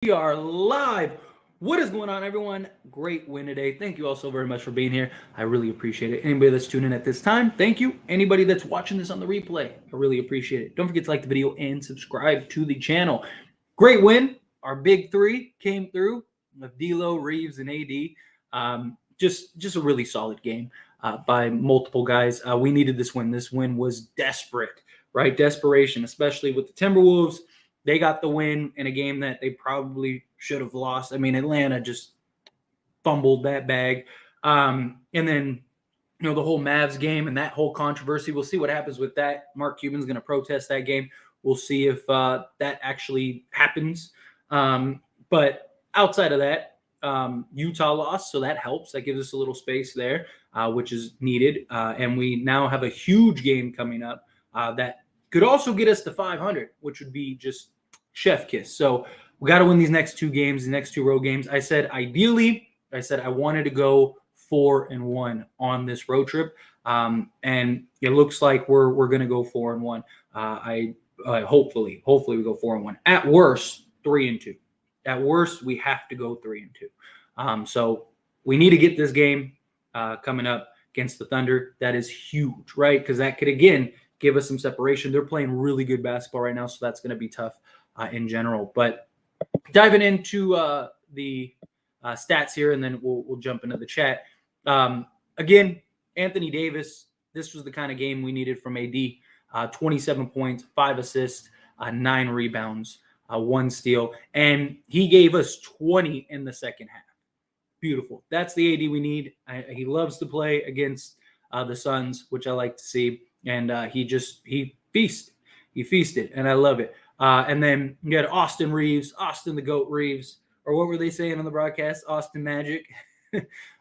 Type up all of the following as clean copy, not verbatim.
We are live. What is going on, everyone? Great win today. Thank you all so very much for being here. I really appreciate it. Anybody that's tuning in at this time, thank you. Anybody that's watching this on the replay, I really appreciate it. Don't forget to like the video and subscribe to the channel. Great win. Our big three came through with D'Lo, Reeves, and AD. Just a really solid game by multiple guys. We needed this win. This win was desperate, right? Desperation, especially with the Timberwolves. They got the win in a game that they probably should have lost. I mean, Atlanta just fumbled that bag. And then, the whole Mavs game and that whole controversy, we'll see what happens with that. Mark Cuban's going to protest that game. We'll see if that actually happens. But outside of that, Utah lost, so that helps. That gives us a little space there, which is needed. And we now have a huge game coming up that could also get us to 500, which would be just chef kiss. So we got to win these next two games, the next two road games. I said ideally, I wanted to go 4-1 on this road trip, and it looks like we're going to go 4-1. Hopefully we go 4-1. At worst, 3-2. At worst, we have to go 3-2. So we need to get this game coming up against the Thunder. That is huge, right? Because that could again give us some separation. They're playing really good basketball right now, so that's going to be tough in general. But diving into the stats here, and then we'll jump into the chat. Again, Anthony Davis, this was the kind of game we needed from AD. 27 points, 5 assists, 9 rebounds, 1 steal, and he gave us 20 in the second half. Beautiful. That's the AD we need. He loves to play against the Suns, which I like to see. And he feasted, and I love it. And then you had Austin Reeves, Austin the GOAT Reeves, or what were they saying on the broadcast? Austin Magic.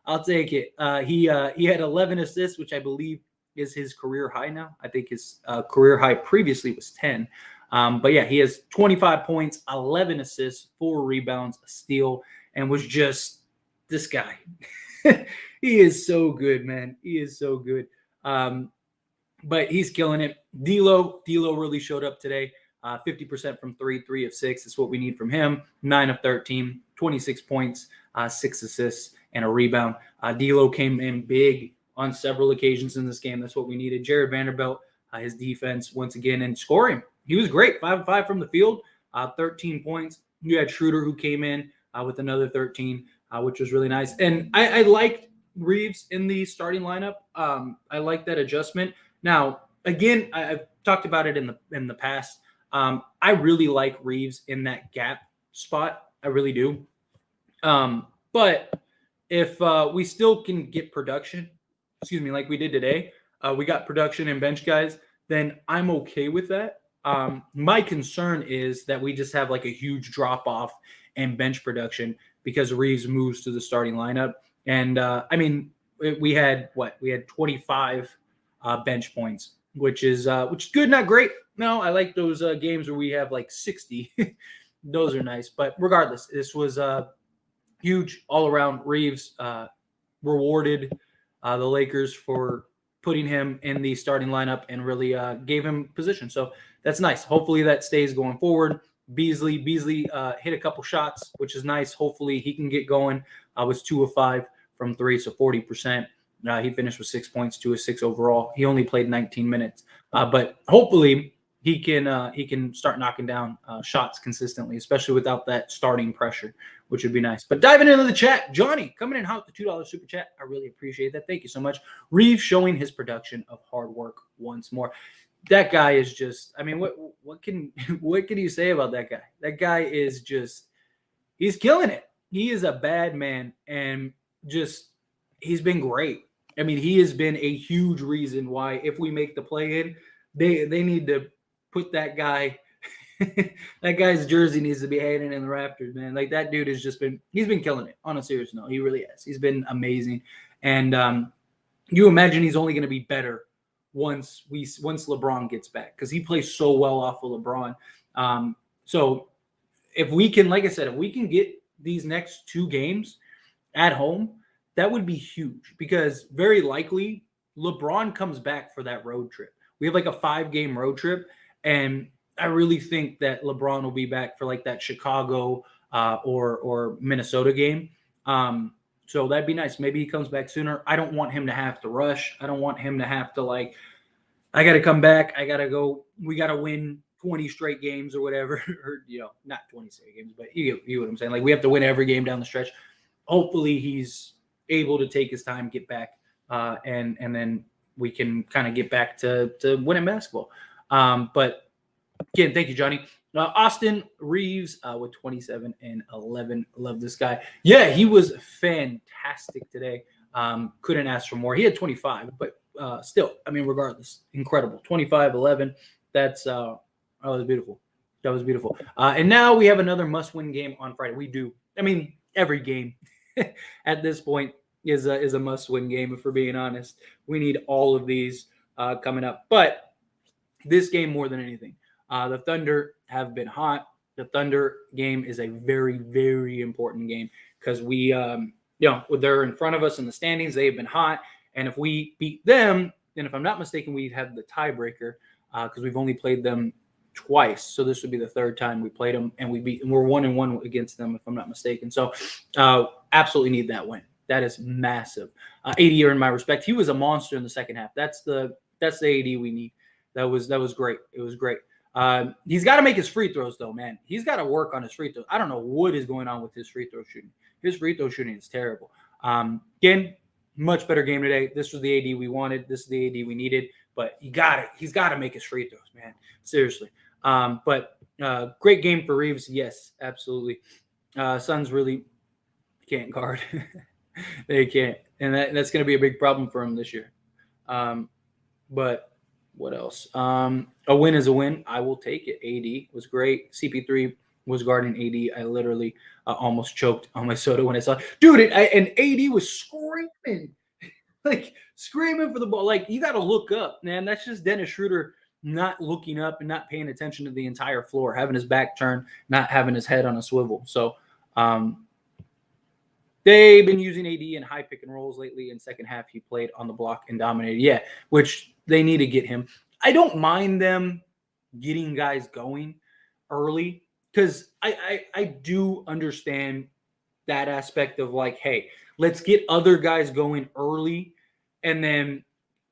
I'll take it. He had 11 assists, which I believe is his career high now. I think his career high previously was 10. But yeah, he has 25 points, 11 assists, 4 rebounds, a steal, and was just this guy. He is so good, man. He is so good. But he's killing it. D'Lo really showed up today. 50% from 3 of 6. That's what we need from him. 9 of 13, 26 points, 6 assists, and a rebound. D'Lo came in big on several occasions in this game. That's what we needed. Jared Vanderbilt, his defense once again, and scoring. He was great. 5 of 5 from the field, 13 points. You had Schroeder who came in with another 13, which was really nice. And I liked Reeves in the starting lineup. I like that adjustment. Now, again, I've talked about it in the past. I really like Reeves in that gap spot. I really do. But if we still can get production, like we did today, we got production and bench guys, then I'm okay with that. My concern is that we just have like a huge drop off in bench production because Reeves moves to the starting lineup. And I mean, we had 25 bench points, which is good, not great. No, I like those games where we have like 60. Those are nice. But regardless, this was huge all around. Reeves rewarded the Lakers for putting him in the starting lineup and really gave him position. So that's nice. Hopefully that stays going forward. Beasley hit a couple shots, which is nice. Hopefully he can get going. Was 2 of 5 from 3, so 40%. He finished with 6 points, 2 of 6 overall. He only played 19 minutes, but hopefully he can start knocking down shots consistently, especially without that starting pressure, which would be nice. But diving into the chat, Johnny coming in hot with the $2 super chat. I really appreciate that. Thank you so much. Reeves showing his production of hard work once more. That guy is just, I mean, what can you say about that guy? That guy is just, he's killing it. He is a bad man, and just he's been great. I mean, he has been a huge reason why if we make the play in, they need to put that guy. That guy's jersey needs to be hanging in the rafters, man. Like that dude has just he's been killing it. On a serious note, he really has. He's been amazing, and you imagine he's only going to be better once LeBron gets back because he plays so well off of LeBron. So if we can, like I said, if we can get these next 2 games at home, that would be huge because very likely LeBron comes back for that road trip. We have like a 5-game road trip, and I really think that LeBron will be back for like that Chicago or Minnesota game. So that'd be nice. Maybe he comes back sooner. I don't want him to have to rush. I don't want him to have to like, I got to come back. I got to go. We got to win 20 straight games or whatever, or not 20 straight games, but you get what I'm saying. Like we have to win every game down the stretch. Hopefully he's able to take his time, get back, and then we can kind of get back to winning basketball. But again, thank you, Johnny. Austin Reeves with 27 and 11. Love this guy. Yeah, he was fantastic today. Couldn't ask for more. He had 25, but still, I mean, regardless, incredible. 25, 11. That was beautiful. That was beautiful. And now we have another must-win game on Friday. We do. I mean, every game at this point is a must-win game, if we're being honest. We need all of these coming up. But this game more than anything. The Thunder have been hot. The Thunder game is a very, very important game because we, they're in front of us in the standings. They've been hot. And if we beat them, then if I'm not mistaken, we'd have the tiebreaker because we've only played them twice. So this would be the third time we played them, and we're 1-1 against them, if I'm not mistaken. So absolutely need that win. That is massive. AD earned my respect. He was a monster in the second half. That's the AD we need. That was great. It was great. He's got to make his free throws, though, man. He's got to work on his free throws. I don't know what is going on with his free throw shooting. His free throw shooting is terrible. Again, much better game today. This was the AD we wanted. This is the AD we needed. But he's got to make his free throws, man. Seriously. But great game for Reeves. Yes, absolutely. Suns really can't guard. They can't. And that's going to be a big problem for him this year. But what else? A win is a win. I will take it. AD was great. CP3 was guarding AD. I literally almost choked on my soda when I saw it. Dude, and AD was screaming. Like, screaming for the ball. Like, you got to look up, man. That's just Dennis Schroeder not looking up and not paying attention to the entire floor, having his back turned, not having his head on a swivel. So, they've been using AD in high pick and rolls lately. In second half, he played on the block and dominated. Yeah, which they need to get him. I don't mind them getting guys going early because I do understand that aspect of like, hey, let's get other guys going early, and then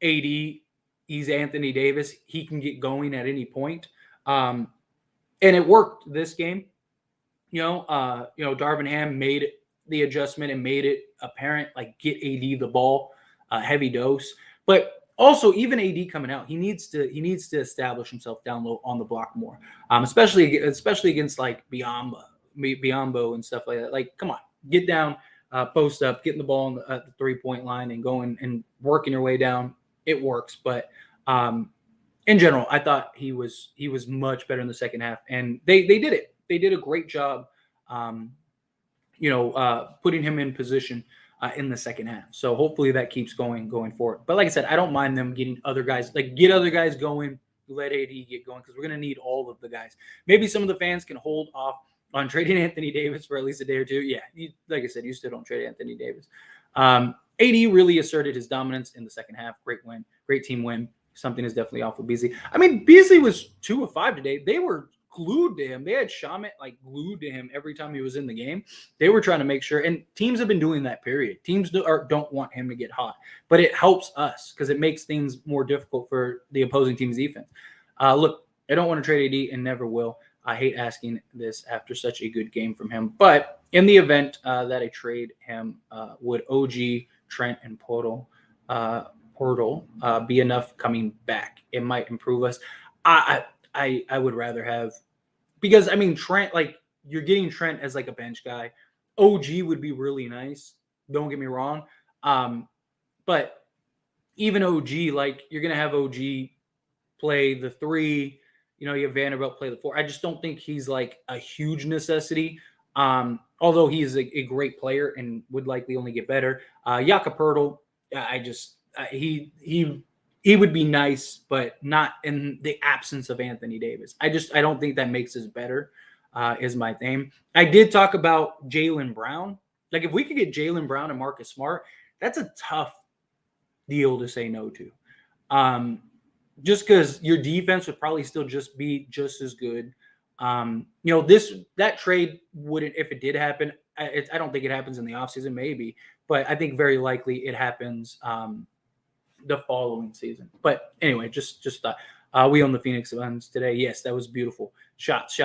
AD, he's Anthony Davis. He can get going at any point. And it worked this game. Darvin Ham made the adjustment and made it apparent, like get AD the ball, heavy dose. But also, even AD coming out, he needs to establish himself down low on the block more, especially against like Biyombo and stuff like that. Like, come on, get down, post up, getting the ball at the 3-point line and going and working your way down. It works, but in general, I thought he was much better in the second half, and they did it. They did a great job, putting him in position in the second half. So hopefully that keeps going forward. But like I said, I don't mind them getting other guys, get other guys going, let AD get going, because we're going to need all of the guys. Maybe some of the fans can hold off on trading Anthony Davis for at least a day or two. Yeah, like I said, you still don't trade Anthony Davis. AD really asserted his dominance in the second half. Great win. Great team win. Something is definitely off with Beasley. I mean, Beasley was 2 of 5 today. They were glued to him. They had Shamit like glued to him every time he was in the game. They were trying to make sure, and teams have been doing that, period. Teams don't want him to get hot, but it helps us because it makes things more difficult for the opposing team's defense. Look, I don't want to trade AD and never will. I hate asking this after such a good game from him, but in the event that I trade him, would OG, Trent, and Portal be enough coming back? It might improve us. I would rather have, because I mean, Trent, like, you're getting Trent as like a bench guy. OG would be really nice. Don't get me wrong. But even OG, like, you're going to have OG play the 3, you have Vanderbilt play the 4. I just don't think he's like a huge necessity. Although he is a great player and would likely only get better. Jakob Poeltl, he would be nice, but not in the absence of Anthony Davis. I don't think that makes us better, is my thing. I did talk about Jaylen Brown. Like, if we could get Jaylen Brown and Marcus Smart, that's a tough deal to say no to. Just because your defense would probably still just be just as good. That trade wouldn't, if it did happen, I don't think it happens in the offseason, maybe, but I think very likely it happens the following season. But anyway, just thought. We own the Phoenix Suns today. Yes, that was beautiful. Shots.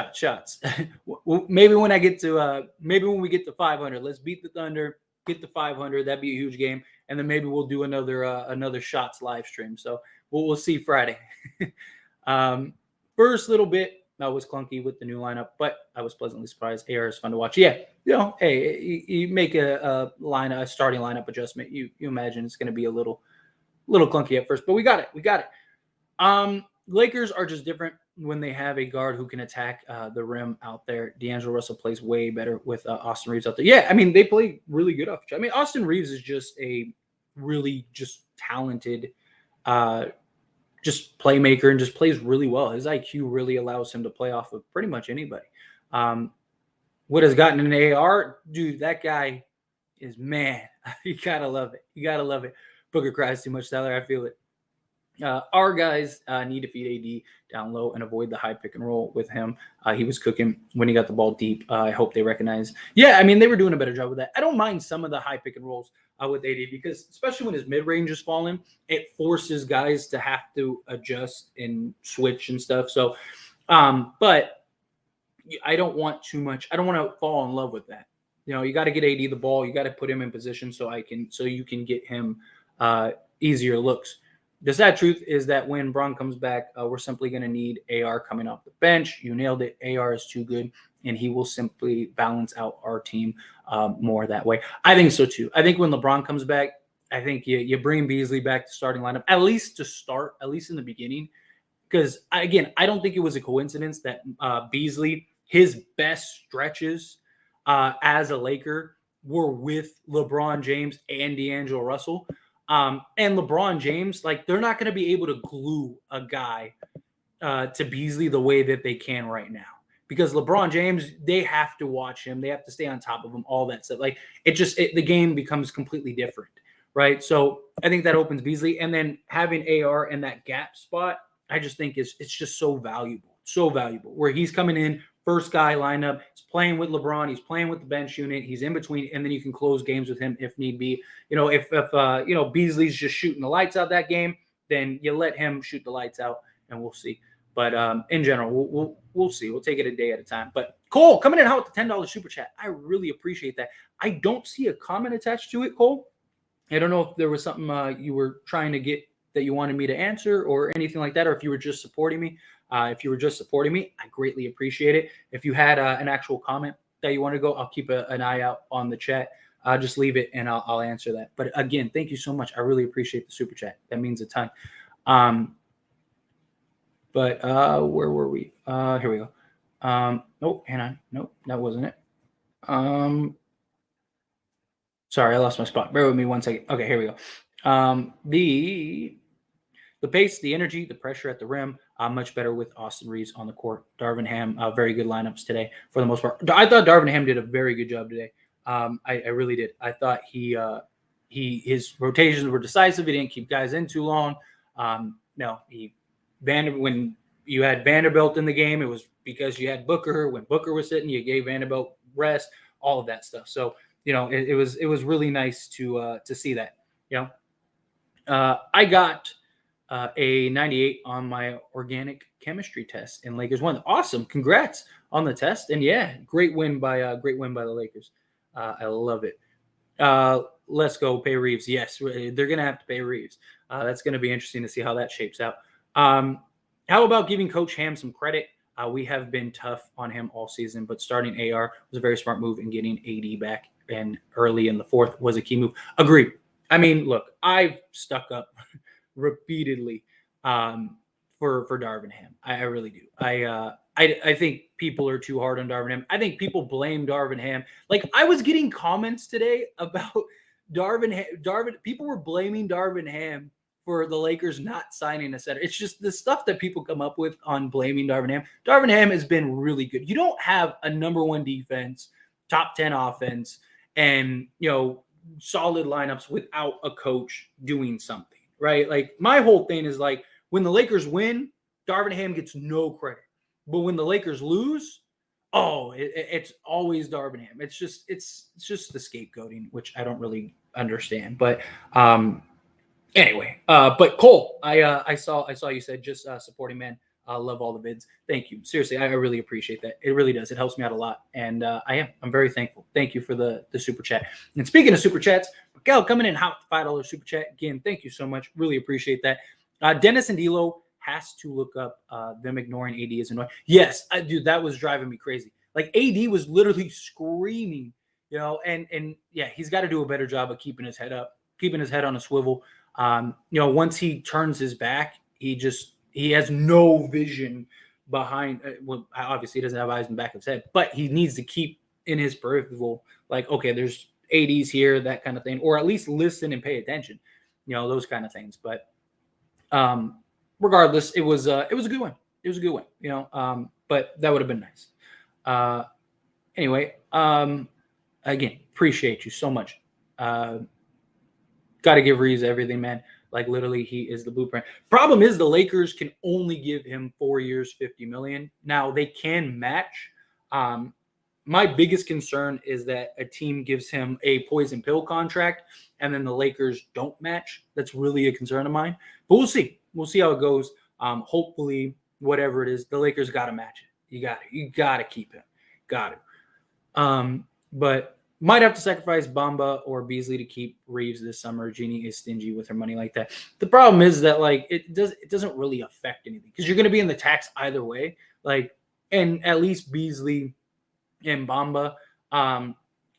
Maybe when we get to 500, let's beat the Thunder, get to 500. That'd be a huge game, and then maybe we'll do another shots live stream. So we'll see Friday. First little bit was clunky with the new lineup, but I was pleasantly surprised. AR is fun to watch. Yeah, hey, you make a starting lineup adjustment. You imagine it's going to be a little clunky at first, but we got it. Lakers are just different when they have a guard who can attack the rim out there. D'Angelo Russell plays way better with Austin Reaves out there. Yeah, I mean, they play really good off each other. I mean, Austin Reaves is just a really just talented just playmaker and just plays really well. His IQ really allows him to play off of pretty much anybody. What has gotten an AR? Dude, that guy is, man, you got to love it. Booker cries too much, Tyler. I feel it. Our guys need to feed AD down low and avoid the high pick and roll with him. He was cooking when he got the ball deep. I hope they recognize. Yeah, I mean, they were doing a better job with that. I don't mind some of the high pick and rolls with AD because especially when his mid-range is falling, it forces guys to have to adjust and switch and stuff. So, but I don't want too much. I don't want to fall in love with that. You got to get AD the ball. You got to put him in position so you can get him easier looks. The sad truth is that when Bron comes back, we're simply going to need AR coming off the bench. You nailed it. AR is too good, and he will simply balance out our team more that way. I think so, too. I think when LeBron comes back, I think you bring Beasley back to starting lineup, at least to start, at least in the beginning. Because, again, I don't think it was a coincidence that Beasley, his best stretches as a Laker were with LeBron James and D'Angelo Russell. And LeBron James, they're not going to be able to glue a guy to Beasley the way that they can right now. Because LeBron James, they have to watch him. They have to stay on top of him, all that stuff. The game becomes completely different, right? So I think that opens Beasley. And then having AR in that gap spot, I just think it's just so valuable. So valuable. Where he's coming in, first guy lineup, he's playing with LeBron, he's playing with the bench unit, he's in between, and then you can close games with him if need be. If Beasley's just shooting the lights out that game, then you let him shoot the lights out, and we'll see. But in general, we'll see. We'll take it a day at a time. But Cole, coming in hot with the $10 super chat. I really appreciate that. I don't see a comment attached to it, Cole. I don't know if there was something you were trying to get that you wanted me to answer or anything like that, or if you were just supporting me. If you were just supporting me, I greatly appreciate it. If you had an actual comment that you want to go, I'll keep an eye out on the chat. Just leave it and I'll answer that. But again, thank you so much. I really appreciate the super chat. That means a ton. But where were we? Here we go. Oh, hang on. Nope, that wasn't it. Sorry, I lost my spot. Bear with me 1 second. Okay, here we go. The pace, the energy, the pressure at the rim, much better with Austin Reaves on the court. Darvin Ham, very good lineups today for the most part. I thought Darvin Ham did a very good job today. I really did. I thought his rotations were decisive. He didn't keep guys in too long. When you had Vanderbilt in the game, it was because you had Booker. When Booker was sitting, you gave Vanderbilt rest, all of that stuff. So, it was really nice to see that. I got a 98 on my organic chemistry test, and Lakers won. Awesome. Congrats on the test. And yeah, great win by the Lakers. I love it. Let's go pay Reaves. Yes, they're going to have to pay Reaves. That's going to be interesting to see how that shapes out. How about giving Coach Ham some credit? We have been tough on him all season, but starting AR was a very smart move, and getting AD back and early in the fourth was a key move. Agreed. I mean, look, I've stuck up repeatedly for Darvin Ham. I really do. I think people are too hard on Darvin Ham. I think people blame Darvin Ham. I was getting comments today about Darvin Ham. People were blaming Darvin Ham for the Lakers not signing a center. It's just the stuff that people come up with on blaming Darvin Ham. Darvin Ham has been really good. You don't have a number one defense, top 10 offense, and solid lineups without a coach doing something, right? My whole thing is when the Lakers win, Darvin Ham gets no credit. But when the Lakers lose, it's always Darvin Ham. It's just the scapegoating, which I don't really understand. But anyway, but Cole, I saw you said just supporting man. Love all the vids. Thank you. Seriously, I really appreciate that. It really does. It helps me out a lot, and I'm very thankful. Thank you for the super chat. And speaking of super chats, Miguel coming in hot $5 super chat again. Thank you so much. Really appreciate that. Dennis and D'Lo has to look up them ignoring AD is annoying. Yes, dude, that was driving me crazy. Like AD was literally screaming, and yeah, he's got to do a better job of keeping his head up, keeping his head on a swivel. Once he turns his back, he has no vision behind. Well, obviously, he doesn't have eyes in the back of his head, but he needs to keep in his peripheral, like, okay, there's ADs here, that kind of thing, or at least listen and pay attention, those kind of things. But regardless, it was a good one. It was a good one, but that would have been nice. Anyway, again, appreciate you so much. Got to give Reeves everything, man. Like literally, he is the blueprint. Problem is, the Lakers can only give him 4 years, $50 million. Now they can match. My biggest concern is that a team gives him a poison pill contract, and then the Lakers don't match. That's really a concern of mine. But we'll see. We'll see how it goes. Hopefully, whatever it is, the Lakers got to match it. You got to keep him. Got to. But might have to sacrifice Bamba or Beasley to keep Reeves this summer. Jeannie is stingy with her money like that. The problem is that like it doesn't really affect anything because you're going to be in the tax either way. Like, and at least Beasley and Bamba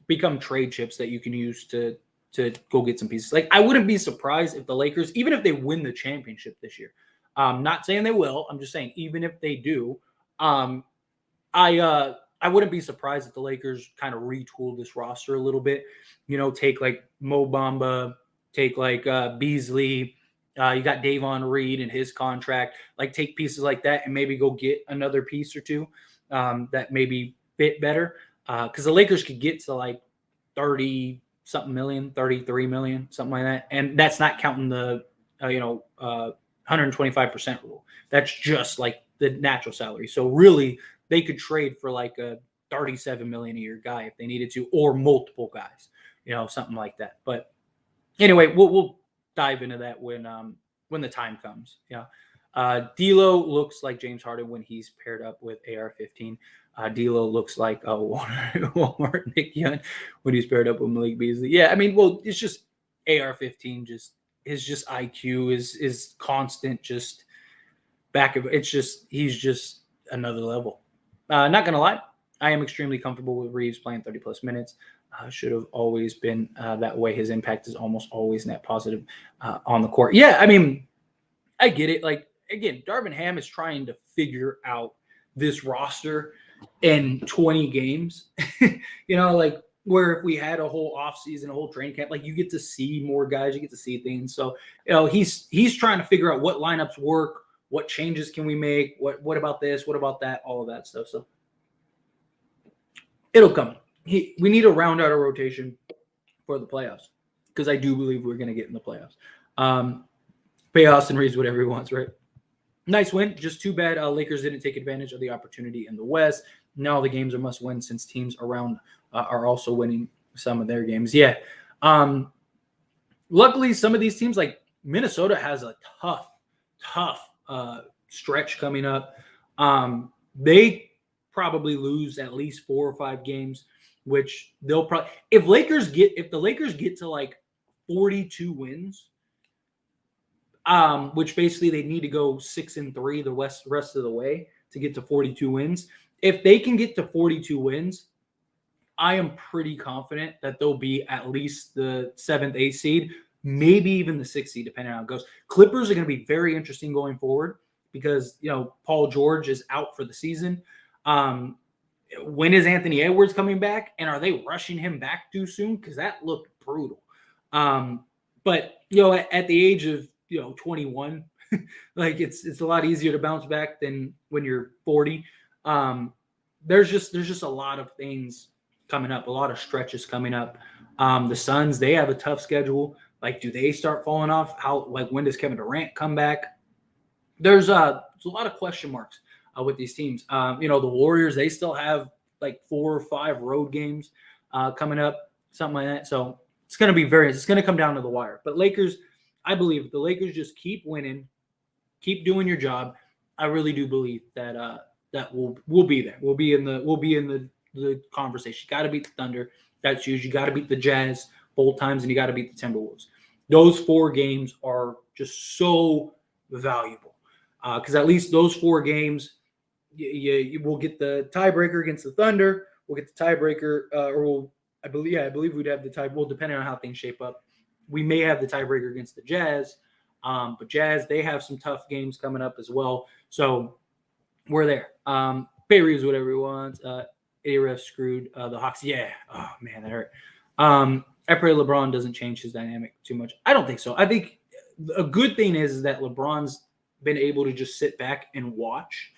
become trade chips that you can use to go get some pieces. Like, I wouldn't be surprised if the Lakers, even if they win the championship this year, not saying they will, I'm just saying even if they do, I wouldn't be surprised if the Lakers kind of retool this roster a little bit. Take like Mo Bamba, take like Beasley. You got Davon Reed and his contract. Like, take pieces like that and maybe go get another piece or two that maybe fit better. Because the Lakers could get to like 30-something million, 33 million, something like that. And that's not counting the 125% rule. That's just like the natural salary. So really, they could trade for like a 37 million a year guy if they needed to, or multiple guys, something like that. But anyway, we'll dive into that when the time comes. D'Lo looks like James Harden when he's paired up with AR-15. D'Lo looks like Walmart Nick Young when he's paired up with Malik Beasley. Yeah, I mean, well, it's just AR-15. His IQ is constant. Just back of it's just he's just another level. Not gonna lie, I am extremely comfortable with Reeves playing 30+ minutes. Should have always been that way. His impact is almost always net positive on the court. Yeah, I mean, I get it. Like, again, Darvin Ham is trying to figure out this roster in 20 games. Like, where if we had a whole offseason, a whole training camp, like, you get to see more guys, you get to see things. So, he's trying to figure out what lineups work. What changes can we make? What about this? What about that? All of that stuff. So it'll come. We need to round out our rotation for the playoffs because I do believe we're going to get in the playoffs. Pay Austin Reeves whatever he wants, right? Nice win. Just too bad Lakers didn't take advantage of the opportunity in the West. Now the games are must win since teams around are also winning some of their games. Yeah. Luckily, some of these teams, like Minnesota, has a tough stretch coming up. They probably lose at least 4 or 5 games, which they'll probably if the Lakers get to like 42 wins, which basically they need to go 6-3 the rest of the way to get to 42 wins. If they can get to 42 wins, I am pretty confident that they'll be at least the 7th, 8th seed, maybe even the 6th seed, depending on how it goes. Clippers are going to be very interesting going forward because, Paul George is out for the season. When is Anthony Edwards coming back? And are they rushing him back too soon? Because that looked brutal. But, at the age of, 21, like it's a lot easier to bounce back than when you're 40. There's just a lot of things coming up, a lot of stretches coming up. The Suns, they have a tough schedule. Like, do they start falling off? When does Kevin Durant come back? There's a lot of question marks with these teams. The Warriors, they still have like 4 or 5 road games coming up, something like that. So it's going to come down to the wire. But Lakers, I believe the Lakers just keep winning, keep doing your job. I really do believe that that we'll be there. We'll be in the conversation. You got to beat the Thunder. That's huge. You got to beat the Jazz both times, and you got to beat the Timberwolves. Those 4 games are just so valuable because at least those 4 games, you will get the tiebreaker against the Thunder. We'll get the tiebreaker, I believe we'd have the tie. Well, depending on how things shape up, we may have the tiebreaker against the Jazz. But Jazz, they have some tough games coming up as well. So we're there. Bay Reeves, whatever he wants. ARF screwed the Hawks. Yeah. Oh, man, that hurt. I pray LeBron doesn't change his dynamic too much. I don't think so. I think a good thing is that LeBron's been able to just sit back and watch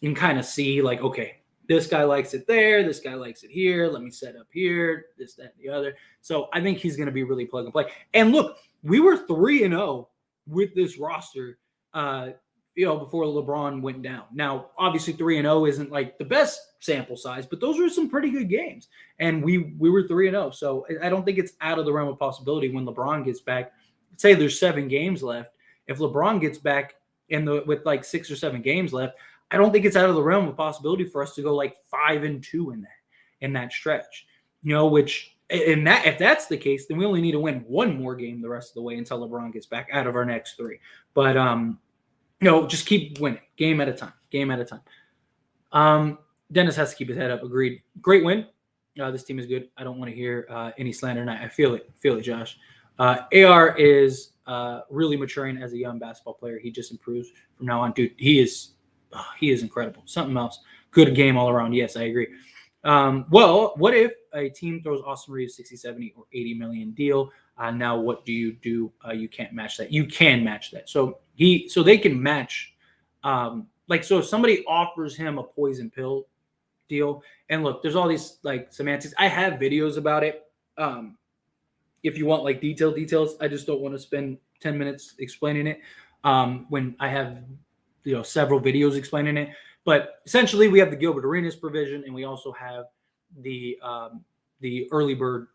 and kind of see, like, okay, this guy likes it there. This guy likes it here. Let me set up here, this, that, and the other. So I think he's going to be really plug and play. And look, we were 3-0 with this roster, before LeBron went down. Now, obviously 3-0 isn't like the best sample size, but those were some pretty good games. And we were 3-0. So I don't think it's out of the realm of possibility when LeBron gets back. Say there's 7 games left. If LeBron gets back with like 6 or 7 games left, I don't think it's out of the realm of possibility for us to go like 5-2 in that stretch. Which if that's the case, then we only need to win 1 more game the rest of the way until LeBron gets back out of our next 3. But just keep winning, game at a time. Dennis has to keep his head up. Agreed. Great win. This team is good. I don't want to hear any slander tonight. I feel it, Josh. AR is really maturing as a young basketball player. He just improves from now on. Dude, he is incredible. Something else. Good game all around. Yes, I agree. Well, what if a team throws Austin Reeves 60, 70, or 80 million deal? Now, what do? You can't match that. You can match that. So they can match. So if somebody offers him a poison pill deal, and look, there's all these like semantics. I have videos about it. If you want like details, I just don't want to spend 10 minutes explaining it. When I have several videos explaining it. But essentially, we have the Gilbert Arenas provision, and we also have the early bird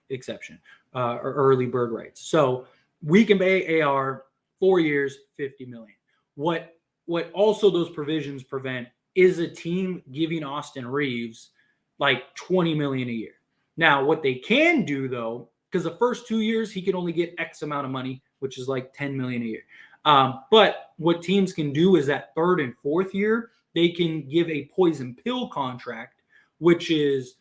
exception or early bird rights. So we can pay AR 4 years, $50 million. What also those provisions prevent is a team giving Austin Reeves like $20 million a year. Now, what they can do though, because the first 2 years he can only get X amount of money, which is like $10 million a year. But what teams can do is that 3rd and 4th year, they can give a poison pill contract, which is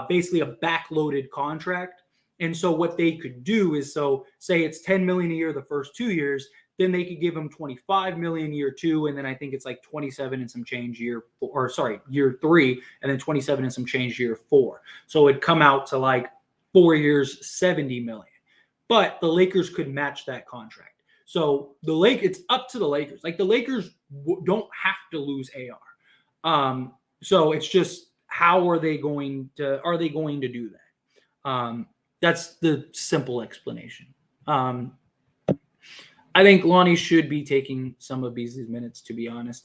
basically a backloaded contract. And so what they could do is, say it's $10 million a year the first 2 years, then they could give him $25 million year 2, and then I think it's like 27 and some change year 3, and then 27 and some change year 4. So it'd come out to like 4 years, $70 million. But the Lakers could match that contract. So it's up to the Lakers. Like the Lakers don't have to lose AR. So it's just how are they going to do that? That's the simple explanation. I think Lonnie should be taking some of Beasley's minutes, to be honest.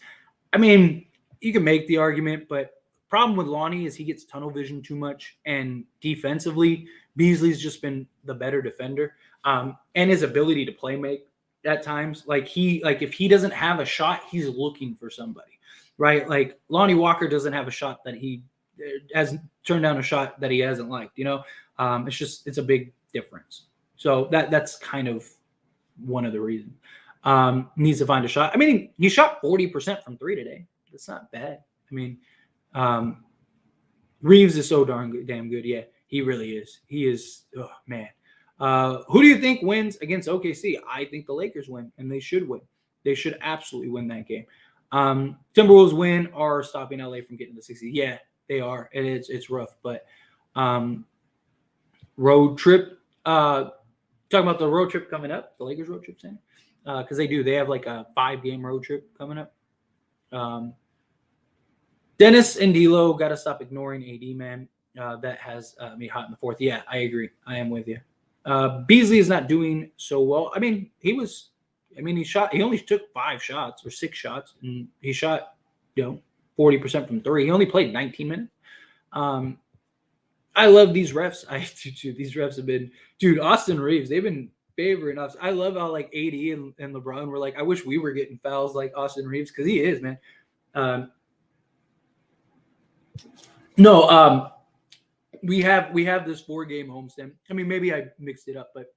I mean, you can make the argument, but problem with Lonnie is he gets tunnel vision too much, and defensively, Beasley's just been the better defender. And his ability to play make at times, if he doesn't have a shot, he's looking for somebody, right? Like Lonnie Walker doesn't have a shot that he has turned down a shot that he hasn't liked, it's a big difference. So that's kind of one of the reasons. Needs to find a shot. I mean, he shot 40% from 3 today. That's not bad. I mean, Reeves is so damn good. Yeah, he really is. He is. Oh man. Who do you think wins against OKC? I think the Lakers win, and they should win. They should absolutely win that game. Timberwolves win are stopping LA from getting to 60. Yeah, they are. And it's rough, but road trip. Talking about the road trip coming up, the Lakers road trip, Sam, because they have like a 5-game road trip coming up. Dennis and D'Lo got to stop ignoring AD, man. That has me hot in the 4th. Yeah, I agree. I am with you. Beasley is not doing so well. I mean, he only took 5 shots or 6 shots, and he shot, 40% from three. He only played 19 minutes. I love these refs. These refs have been, dude, Austin Reeves, they've been favoring us. I love how like AD and LeBron were like, I wish we were getting fouls like Austin Reeves, because he is, man. We have this 4-game homestand. I mean, maybe I mixed it up, but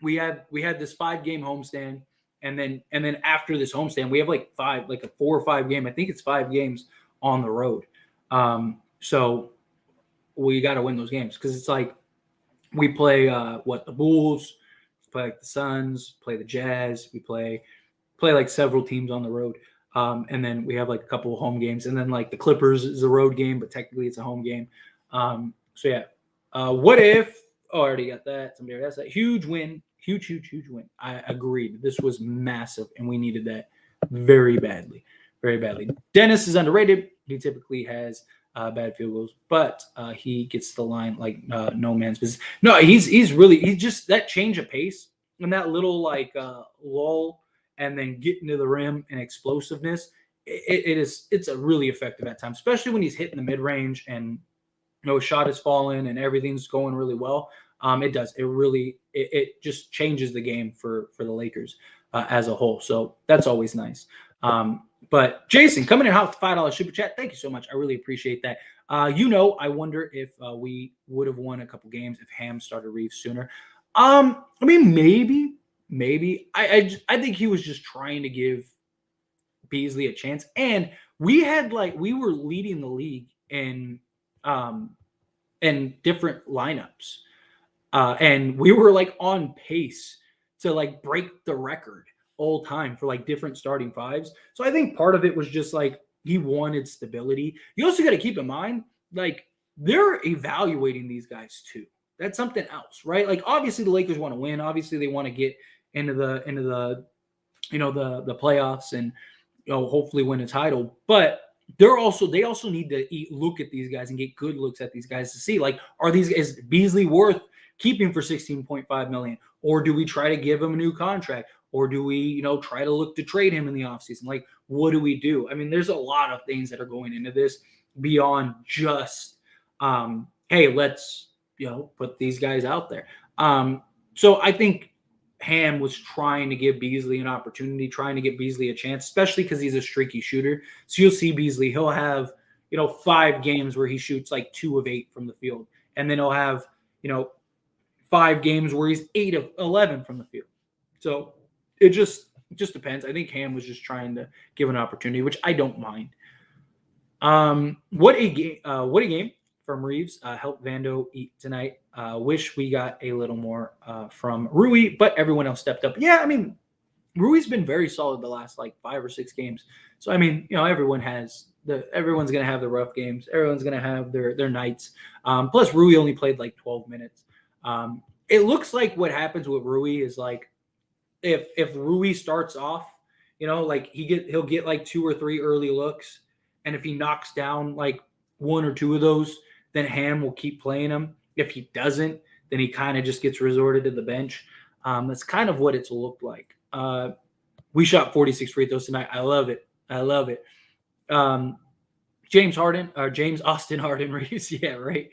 we had this 5-game homestand, and then after this homestand, we have like a 4 or 5 game. I think it's 5 games on the road. So we got to win those games, because it's like we play the Bulls, play like the Suns, play the Jazz, we play like several teams on the road. And then we have like a couple of home games, and then like the Clippers is a road game, but technically it's a home game. So yeah, what if? Oh, I already got that. Somebody already asked that. Huge win, huge win. I agreed. This was massive, and we needed that very badly, very badly. Dennis is underrated. He typically has bad field goals, but he gets the line like no man's business. No, he's just that change of pace and that little like lull, and then getting to the rim and explosiveness. It's a really effective at times, especially when he's hitting the mid range and shot is falling and everything's going really well. It just changes the game for the Lakers as a whole. So that's always nice. But Jason coming in hot with $5 super chat. Thank you so much. I really appreciate that. I wonder if we would have won a couple games if Ham started Reeves sooner. I mean, maybe. I think he was just trying to give Beasley a chance, and we were leading the league in different lineups, and we were like on pace to like break the record all time for like different starting fives. So I think part of it was just like he wanted stability. You also got to keep in mind, like, they're evaluating these guys too. That's something else, right? Like, obviously the Lakers want to win. Obviously they want to get into the the playoffs and hopefully win a title. But they also need to look at these guys and get good looks at these guys to see, like, is Beasley worth keeping for $16.5 million, or do we try to give him a new contract, or do we try to look to trade him in the offseason? Like, what do we do? I mean, there's a lot of things that are going into this beyond just hey, let's put these guys out there. So I think Ham was trying to give Beasley an opportunity, trying to get Beasley a chance, especially because he's a streaky shooter. So you'll see Beasley, he'll have 5 games where he shoots like 2 of 8 from the field, and then he'll have 5 games where he's 8 of 11 from the field. So it just depends. I think Ham was just trying to give an opportunity, which I don't mind. What a game from Reeves. Helped Vando eat tonight. Wish we got a little more from Rui, but everyone else stepped up. Yeah, I mean, Rui's been very solid the last like 5 or 6 games. So I mean, everyone's gonna have the rough games. Everyone's gonna have their nights. Plus Rui only played like 12 minutes. It looks like what happens with Rui is like if Rui starts off, like he'll get like 2 or 3 early looks, and if he knocks down like 1 or 2 of those, then Ham will keep playing him. If he doesn't, then he kind of just gets resorted to the bench. That's kind of what it's looked like. We shot 46 free throws tonight. I love it. James Austin Harden Reeves. Yeah, right.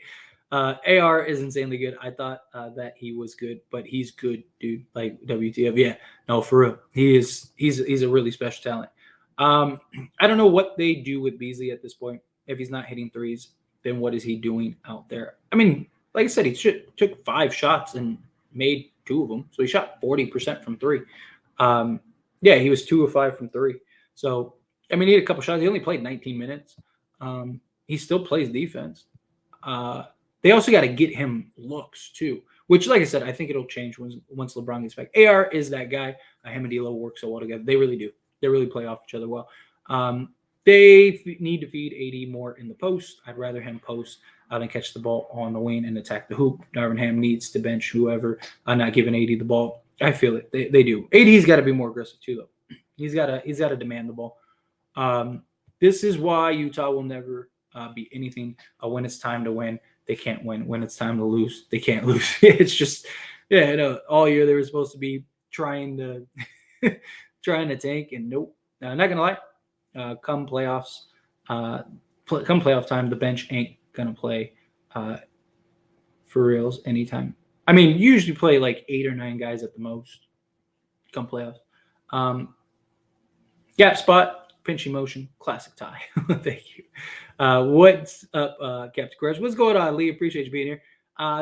AR is insanely good. I thought that he was good, but he's good, dude. Like, WTF. Yeah, no, for real. He's a really special talent. I don't know what they do with Beasley at this point. If he's not hitting threes, then what is he doing out there? I mean, like I said, he took 5 shots and made 2 of them. So he shot 40% from 3. Yeah, he was 2 of 5 from 3. So, I mean, he had a couple shots. He only played 19 minutes. He still plays defense. They also got to get him looks too, which, like I said, I think it'll change once LeBron gets back. AR is that guy. Him and D'Lo work so well together. They really do. They really play off each other well. They need to feed AD more in the post. I'd rather him post than catch the ball on the wing and attack the hoop. Darvin Ham needs to bench whoever, not giving AD the ball. I feel it. They do. AD's got to be more aggressive too, though. He's got to demand the ball. This is why Utah will never be anything. When it's time to win, they can't win. When it's time to lose, they can't lose. It's just, all year they were supposed to be trying to tank, and nope. Not gonna lie. Come playoffs, Come playoff time, the bench ain't gonna play for reals anytime. I mean, you usually play like 8 or 9 guys at the most come playoffs. Gap spot, pinch motion, classic tie. Thank you. What's up, Captain Crush? What's going on, Lee? Appreciate you being here.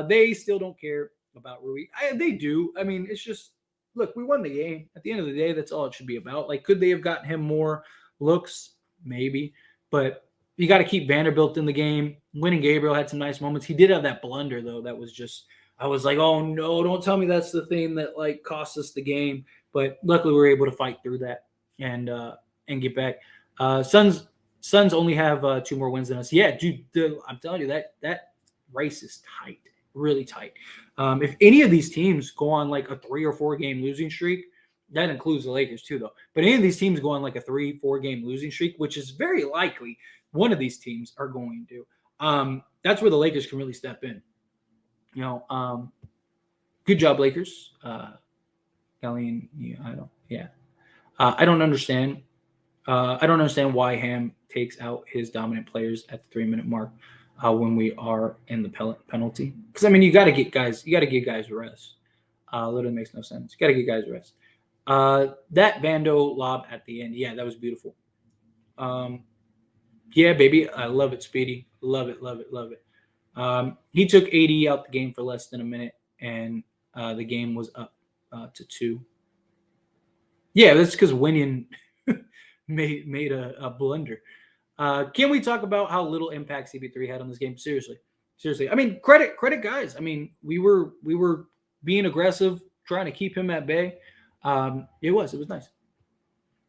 They still don't care about Rui. They do. I mean, it's just, look, we won the game. At the end of the day, that's all it should be about. Like, could they have gotten him more looks? Maybe. But you got to keep Vanderbilt in the game. Winning Gabriel had some nice moments. He did have that blunder, though. That was just, I was like, oh, no, don't tell me that's the thing that, like, cost us the game. But luckily, we were able to fight through that and get back. Suns only have 2 more wins than us. Yeah, dude, I'm telling you, that race is tight, really tight. If any of these teams go on like a 3 or 4 game losing streak, that includes the Lakers too, though. But any of these teams go on like a 3-4 game losing streak, which is very likely one of these teams are going to. That's where the Lakers can really step in. You know, good job, Lakers. Colleen, I don't understand. I don't understand why Ham takes out his dominant players at the 3-minute mark when we are in the penalty. Because I mean, you got to give guys rest. Literally makes no sense. You got to give guys rest. That Vando lob at the end, yeah, that was beautiful. Yeah, baby, I love it, Speedy. Love it, love it, love it. He took AD out the game for less than a minute, and the game was up to 2. Yeah, that's because Winion made a blunder. Can we talk about how little impact CP3 had on this game? Seriously. I mean, credit guys. I mean, we were being aggressive, trying to keep him at bay. It was nice.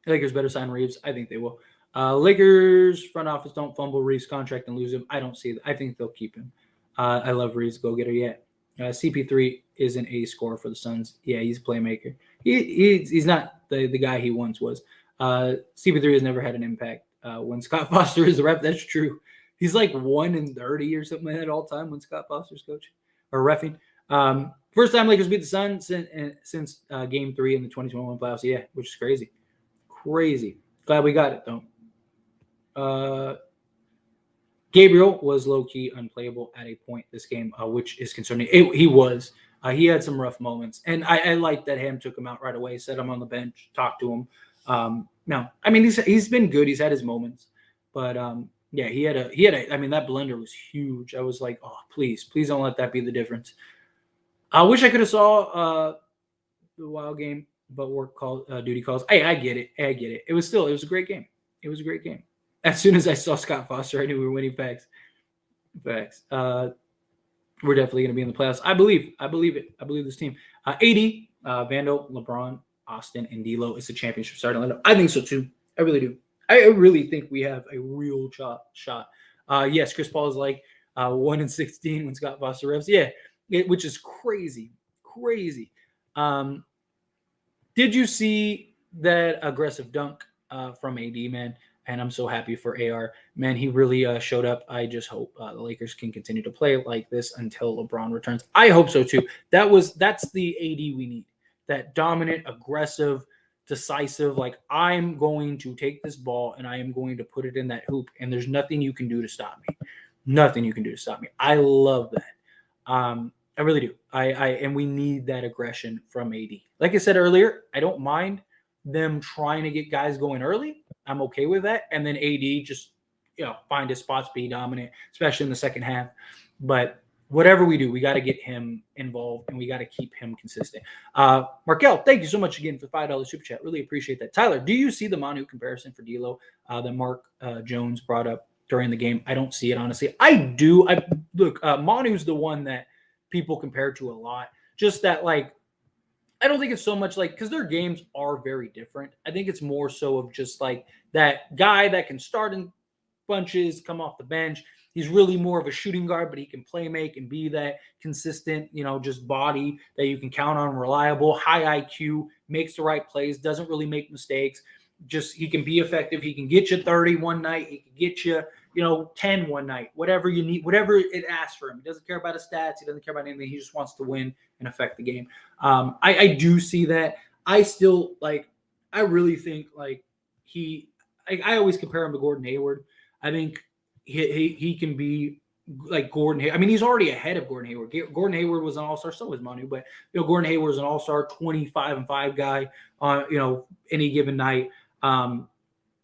Lakers better sign Reeves. I think they will. Lakers front office don't fumble Reeves' contract and lose him. I don't see that. I think they'll keep him. I love Reeves. Go getter. Yeah. CP3 isn't a scorer for the Suns. Yeah, he's a playmaker. He's not the guy he once was. CP3 has never had an impact. When Scott Foster is the ref, that's true. He's like 1-30 or something like that all time when Scott Foster's coaching or reffing. First time Lakers beat the Suns since Game 3 in the 2021 playoffs. Yeah, which is crazy. Crazy. Glad we got it, though. Gabriel was low-key unplayable at a point this game, which is concerning. He was. He had some rough moments. And I like that Ham took him out right away, set him on the bench, talked to him. No, I mean, he's been good. He's had his moments. But, yeah, he had a – I mean, that blender was huge. I was like, oh, please don't let that be the difference. I wish I could have saw the Wild game, but work duty calls. Hey, I get it. It was a great game. It was a great game. As soon as I saw Scott Foster, I knew we were winning. Facts. We're definitely going to be in the playoffs. I believe it. I believe this team. AD, Vando, LeBron, Austin, and D'Lo is the championship starting lineup. I think so too. I really do. I really think we have a real shot. Yes, Chris Paul is like 1-16 when Scott Foster refs. Yeah, which is crazy. Did you see that aggressive dunk from AD, man? And I'm so happy for AR. Man, he really showed up. I just hope the Lakers can continue to play like this until LeBron returns. I hope so too. That's the AD we need. That dominant, aggressive, decisive, like, I'm going to take this ball and I am going to put it in that hoop, and there's nothing you can do to stop me. Nothing you can do to stop me. I love that. I really do. And we need that aggression from AD. Like I said earlier, I don't mind them trying to get guys going early. I'm okay with that. And then AD just, find his spots, be dominant, especially in the second half. But whatever we do, we got to get him involved and we got to keep him consistent. Markel, thank you so much again for the $5 super chat. Really appreciate that. Tyler, do you see the Manu comparison for D'Lo that Mark Jones brought up during the game? I don't see it, honestly. I do. Look, Manu's the one that people compare to a lot. Just that, like, I don't think it's so much like, because their games are very different. I think it's more so of just like that guy that can start in bunches, come off the bench. He's really more of a shooting guard, but he can play make and be that consistent, just body that you can count on, reliable, high IQ, makes the right plays, doesn't really make mistakes. Just he can be effective. He can get you 30 one night. He can get you, 10 one night, whatever you need, whatever it asks for him. He doesn't care about his stats. He doesn't care about anything. He just wants to win and affect the game. I do see that. I still I really think I always compare him to Gordon Hayward. I think he can be like Gordon Hayward. I mean, he's already ahead of Gordon Hayward. Gordon Hayward was an all-star, so was Manu, but Gordon Hayward was an all-star 25-5 guy on any given night.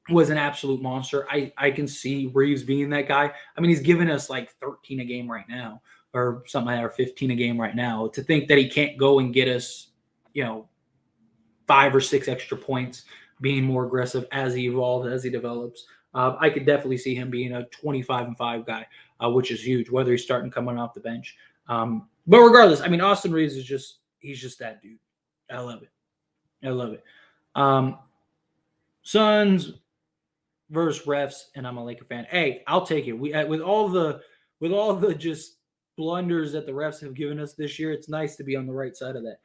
Was an absolute monster. I can see Reeves being that guy. I mean, he's giving us like 13 a game right now, or something like that, or 15 a game right now. To think that he can't go and get us, 5 or 6 extra points, being more aggressive as he evolves, as he develops. I could definitely see him being a 25-5 guy, which is huge, whether he's starting coming off the bench. But regardless, I mean, Austin Reeves he's just that dude. I love it. Suns versus refs, and I'm a Laker fan. Hey, I'll take it. We with all the just blunders that the refs have given us this year, it's nice to be on the right side of that.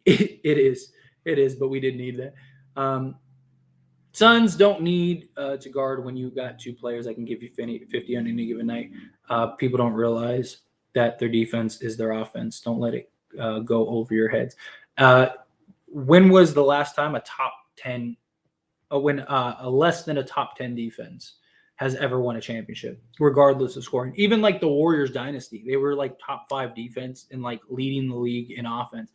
It is, but we did need that. Suns don't need to guard when you got 2 players that can give you 50 on any given night. People don't realize that their defense is their offense. Don't let it go over your heads. When was the last time a top 10, when a less than a top 10 defense has ever won a championship, regardless of scoring? Even like the Warriors dynasty, they were like top 5 defense and like leading the league in offense.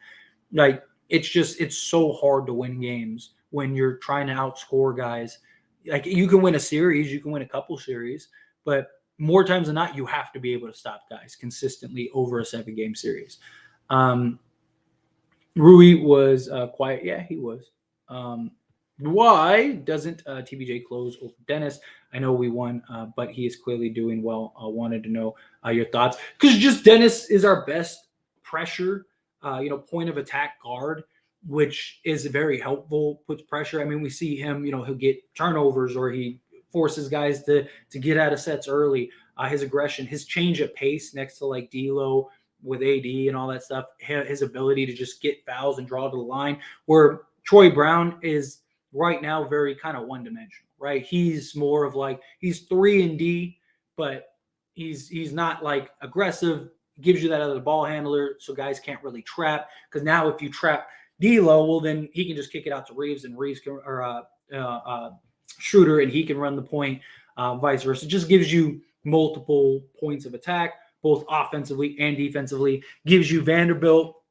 Like it's so hard to win games when you're trying to outscore guys. Like you can win a series, you can win a couple series, but more times than not, you have to be able to stop guys consistently over a 7-game series. Rui was quiet. Yeah, he was. Why doesn't TBJ close over Dennis? I know we won, but he is clearly doing well. I wanted to know your thoughts, because just Dennis is our best pressure, point of attack guard, which is very helpful, puts pressure. I mean, we see him, he'll get turnovers, or he forces guys to get out of sets early. His aggression, his change of pace next to like D'Lo with AD and all that stuff, his ability to just get fouls and draw to the line, where Troy Brown is right now very kind of one-dimensional, right? He's more of like, he's 3 and D, but he's not like aggressive, gives you that other ball handler, so guys can't really trap. Because now if you trap D'Lo, well, then he can just kick it out to Reeves, and Reeves can, or Schroeder, and he can run the point, vice versa. It just gives you multiple points of attack, both offensively and defensively. Gives you Vanderbilt,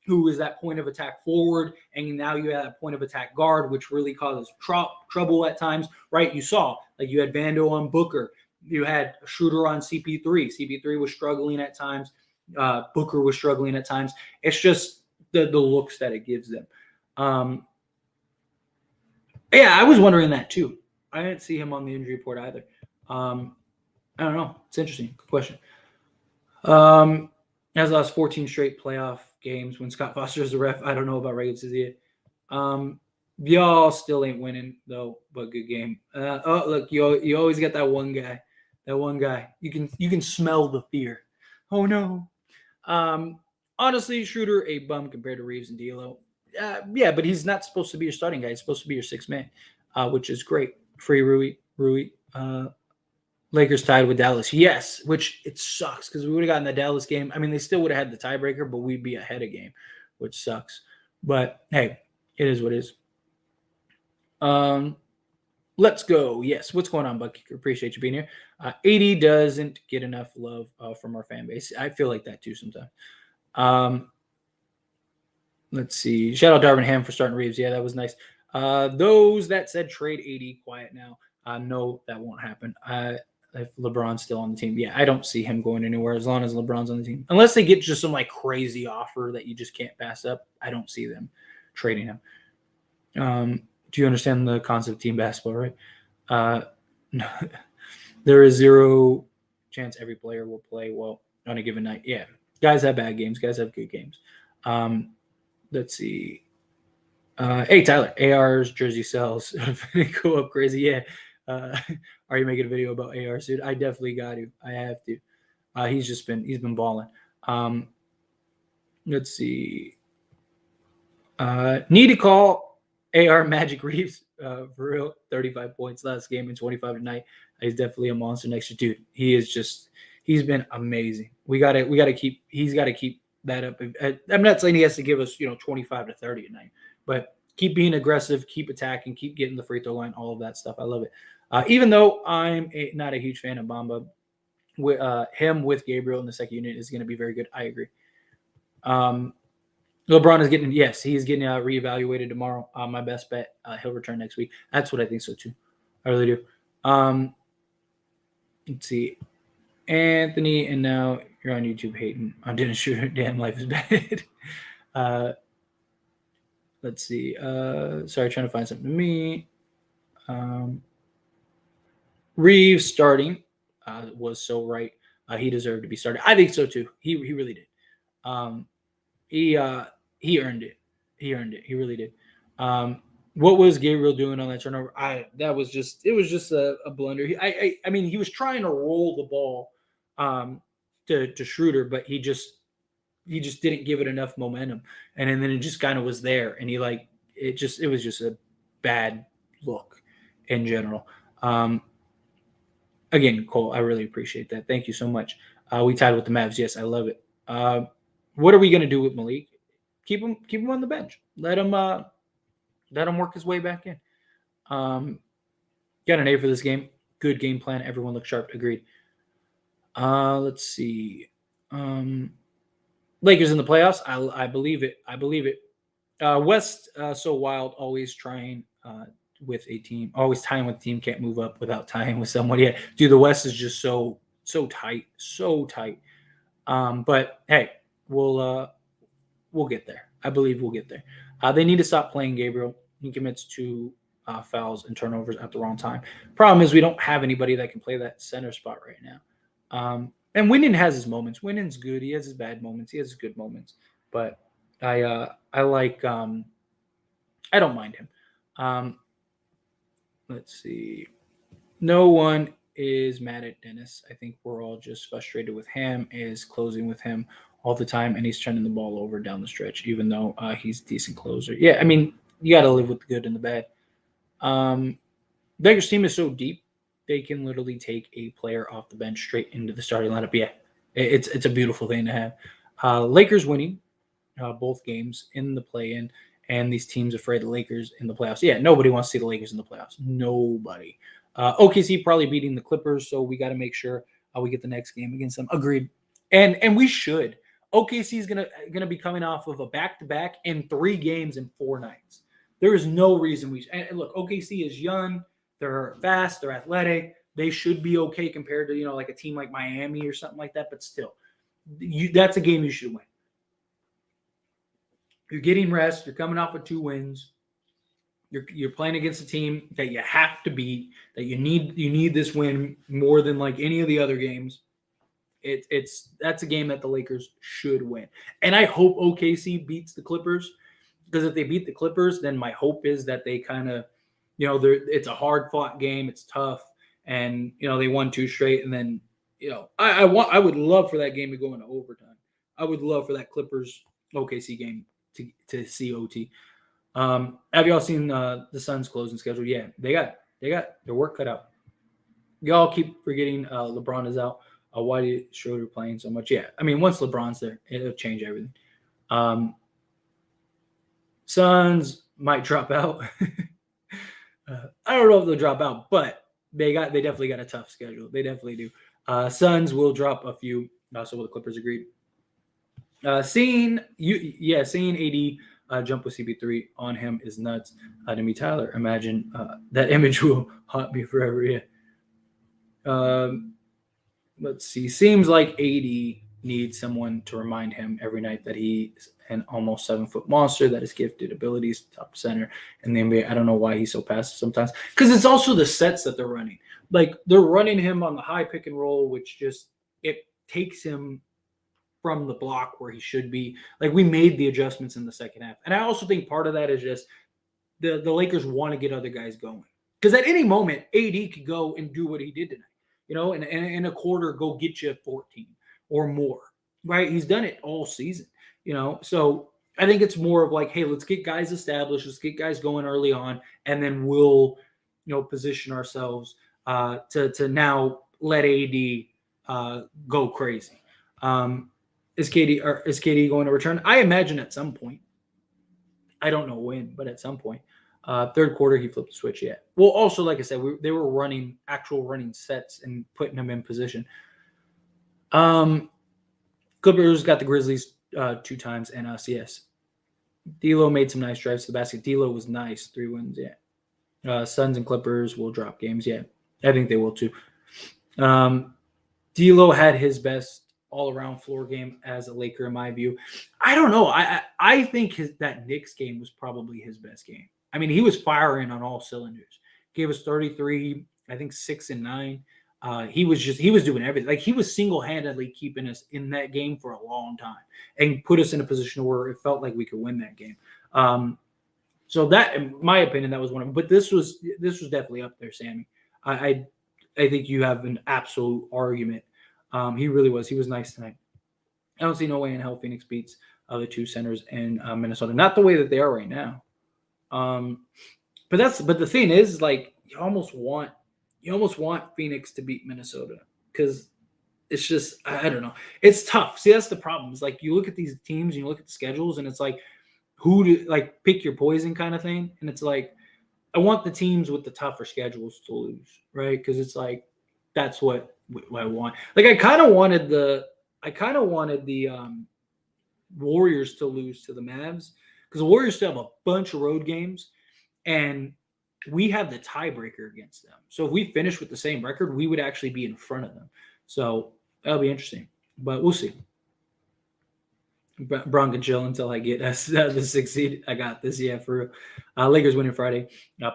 who is that point of attack forward, and now you have a point of attack guard, which really causes trouble at times, right? You saw, like, you had Vando on Booker, you had Schroeder on CP3. CP3 was struggling at times. Booker was struggling at times. It's just the looks that it gives them. Yeah, I was wondering that too. I didn't see him on the injury report either. I don't know. It's interesting. Good question. Has lost 14 straight playoff games when Scott Foster is the ref. I don't know about regular season. Y'all still ain't winning though, but good game. Oh, look, you always get that one guy. That one guy. You can smell the fear. Oh no. Honestly, Schroeder a bum compared to Reeves and D'Lo. Yeah, but he's not supposed to be your starting guy. He's supposed to be your 6th man, which is great. Free Rui. Lakers tied with Dallas. Yes, which it sucks, because we would have gotten the Dallas game. I mean, they still would have had the tiebreaker, but we'd be ahead of game, which sucks. But hey, it is what it is. Let's go. Yes, what's going on, Bucky? Appreciate you being here. AD doesn't get enough love from our fan base. I feel like that too sometimes. Let's see. Shout out Darvin Ham for starting Reeves. Yeah, that was nice. Those that said trade AD, quiet now. No, that won't happen. If LeBron's still on the team, yeah, I don't see him going anywhere as long as LeBron's on the team. Unless they get just some like crazy offer that you just can't pass up, I don't see them trading him. Do you understand the concept of team basketball, right? No, there is 0 chance every player will play well on a given night. Yeah, guys have bad games. Guys have good games. Let's see. Hey, Tyler, AR's jersey sells. Go up crazy. Yeah. Are you making a video about AR, dude? I definitely got to. I have to. He's been balling. Let's see. Need to call AR Magic Reeves for real. 35 points last game and 25 tonight. He's definitely a monster next year, dude. He's been amazing. He's got to keep that up. I'm not saying he has to give us 25 to 30 tonight, but keep being aggressive, keep attacking, keep getting the free throw line, all of that stuff. I love it. Even though not a huge fan of Bamba, him with Gabriel in the second unit is going to be very good. I agree. LeBron is getting, yes, he's getting reevaluated tomorrow. My best bet, he'll return next week. That's what I think so too. I really do. Let's see. Anthony, and now you're on YouTube hating on Dennis Schroeder. Damn, life is bad. Let's see. Sorry, trying to find something to me. Reeves starting was so right. He deserved to be started. I think so too. He really did. He earned it. He earned it. He really did. What was Gabriel doing on that turnover? It was just a blunder. I mean, he was trying to roll the ball to Schroeder, but he just didn't give it enough momentum, and then it just kind of was there, and it was just a bad look in general. Again, Cole, I really appreciate that. Thank you so much. We tied with the Mavs. Yes, I love it. What are we going to do with Malik? Keep him on the bench. Let him work his way back in. Got an A for this game. Good game plan. Everyone looks sharp. Agreed. Let's see. Lakers in the playoffs. I believe it. I believe it. West so wild. Always trying with a team. Always tying with a team. Can't move up without tying with someone yet. Dude, the West is just so tight. So tight. But hey, we'll get there. I believe we'll get there. They need to stop playing Gabriel. He commits to fouls and turnovers at the wrong time. Problem is we don't have anybody that can play that center spot right now. And Winnen has his moments. Winnen's good. He has his bad moments. He has his good moments. But I like I don't mind him. Let's see. No one is mad at Dennis. I think we're all just frustrated with him, is closing with him all the time, and he's turning the ball over down the stretch, even though he's a decent closer. Yeah, I mean, you got to live with the good and the bad. Lakers team is so deep, they can literally take a player off the bench straight into the starting lineup. Yeah, it's a beautiful thing to have. Lakers winning both games in the play-in, and these teams afraid the Lakers in the playoffs. Yeah, nobody wants to see the Lakers in the playoffs. Nobody. OKC probably beating the Clippers, so we got to make sure we get the next game against them. Agreed. And we should. OKC is gonna be coming off of a back-to-back in 3 games in 4 nights. There is no reason we. And look, OKC is young. They're fast. They're athletic. They should be okay compared to like a team like Miami or something like that. But still, that's a game you should win. You're getting rest. You're coming off with 2 wins. You're playing against a team that you have to beat. That you need this win more than like any of the other games. That's a game that the Lakers should win. And I hope OKC beats the Clippers, because if they beat the Clippers, then my hope is that they kind of, it's a hard fought game. It's tough. And, they won 2 straight. And then, I would love for that game to go into overtime. I would love for that Clippers OKC game to see OT. Have y'all seen the Suns closing schedule? Yeah, they got their work cut out. Y'all keep forgetting LeBron is out. Why did Schroeder playing so much? Yeah, I mean, once LeBron's there, it'll change everything. Suns might drop out. I don't know if they'll drop out, but they definitely got a tough schedule. They definitely do. Suns will drop a few. So will the Clippers. Agreed. Seeing AD jump with CP3 on him is nuts. To me, Tyler, imagine that image will haunt me forever. Yeah. Let's see. Seems like AD needs someone to remind him every night that he's an almost 7-foot monster that has gifted abilities, top center in the NBA. I don't know why he's so passive sometimes, because it's also the sets that they're running. Like, they're running him on the high pick and roll, which just it takes him from the block where he should be. Like, we made the adjustments in the second half, and I also think part of that is just the Lakers want to get other guys going, because at any moment AD could go and do what he did tonight. And in a quarter, go get you 14 or more, right? He's done it all season, So I think it's more of like, hey, let's get guys established. Let's get guys going early on, and then we'll, position ourselves to now let AD go crazy. Is KD going to return? I imagine at some point. I don't know when, but at some point. Third quarter, he flipped the switch. Yeah. Well, also, like I said, they were running sets and putting them in position. Clippers got the Grizzlies 2 times, and CS. D'Lo made some nice drives to the basket. D'Lo was nice. 3 wins. Yeah. Suns and Clippers will drop games. Yeah, I think they will too. D'Lo had his best all-around floor game as a Laker, in my view. I don't know. I think that Knicks game was probably his best game. I mean, he was firing on all cylinders. Gave us 33, I think 6 and 9. He was doing everything. Like, he was single-handedly keeping us in that game for a long time and put us in a position where it felt like we could win that game. So that, in my opinion, that was one of them. But this was definitely up there, Sammy. I think you have an absolute argument. He really was. He was nice tonight. I don't see no way in hell Phoenix beats the 2 centers in Minnesota. Not the way that they are right now. But the thing is, like, you almost want Phoenix to beat Minnesota, because it's just, I don't know. It's tough. See, that's the problem. It's like, you look at these teams and you look at the schedules, and it's like, pick your poison kind of thing. And it's like, I want the teams with the tougher schedules to lose, right? Because it's like, that's what I want. Like, I kind of wanted the Warriors to lose to the Mavs, because the Warriors still have a bunch of road games, and we have the tiebreaker against them. So if we finish with the same record, we would actually be in front of them. So that'll be interesting, but we'll see. Bron can chill until I get us the 6 seed. I got this. Yeah, for real. Lakers winning Friday.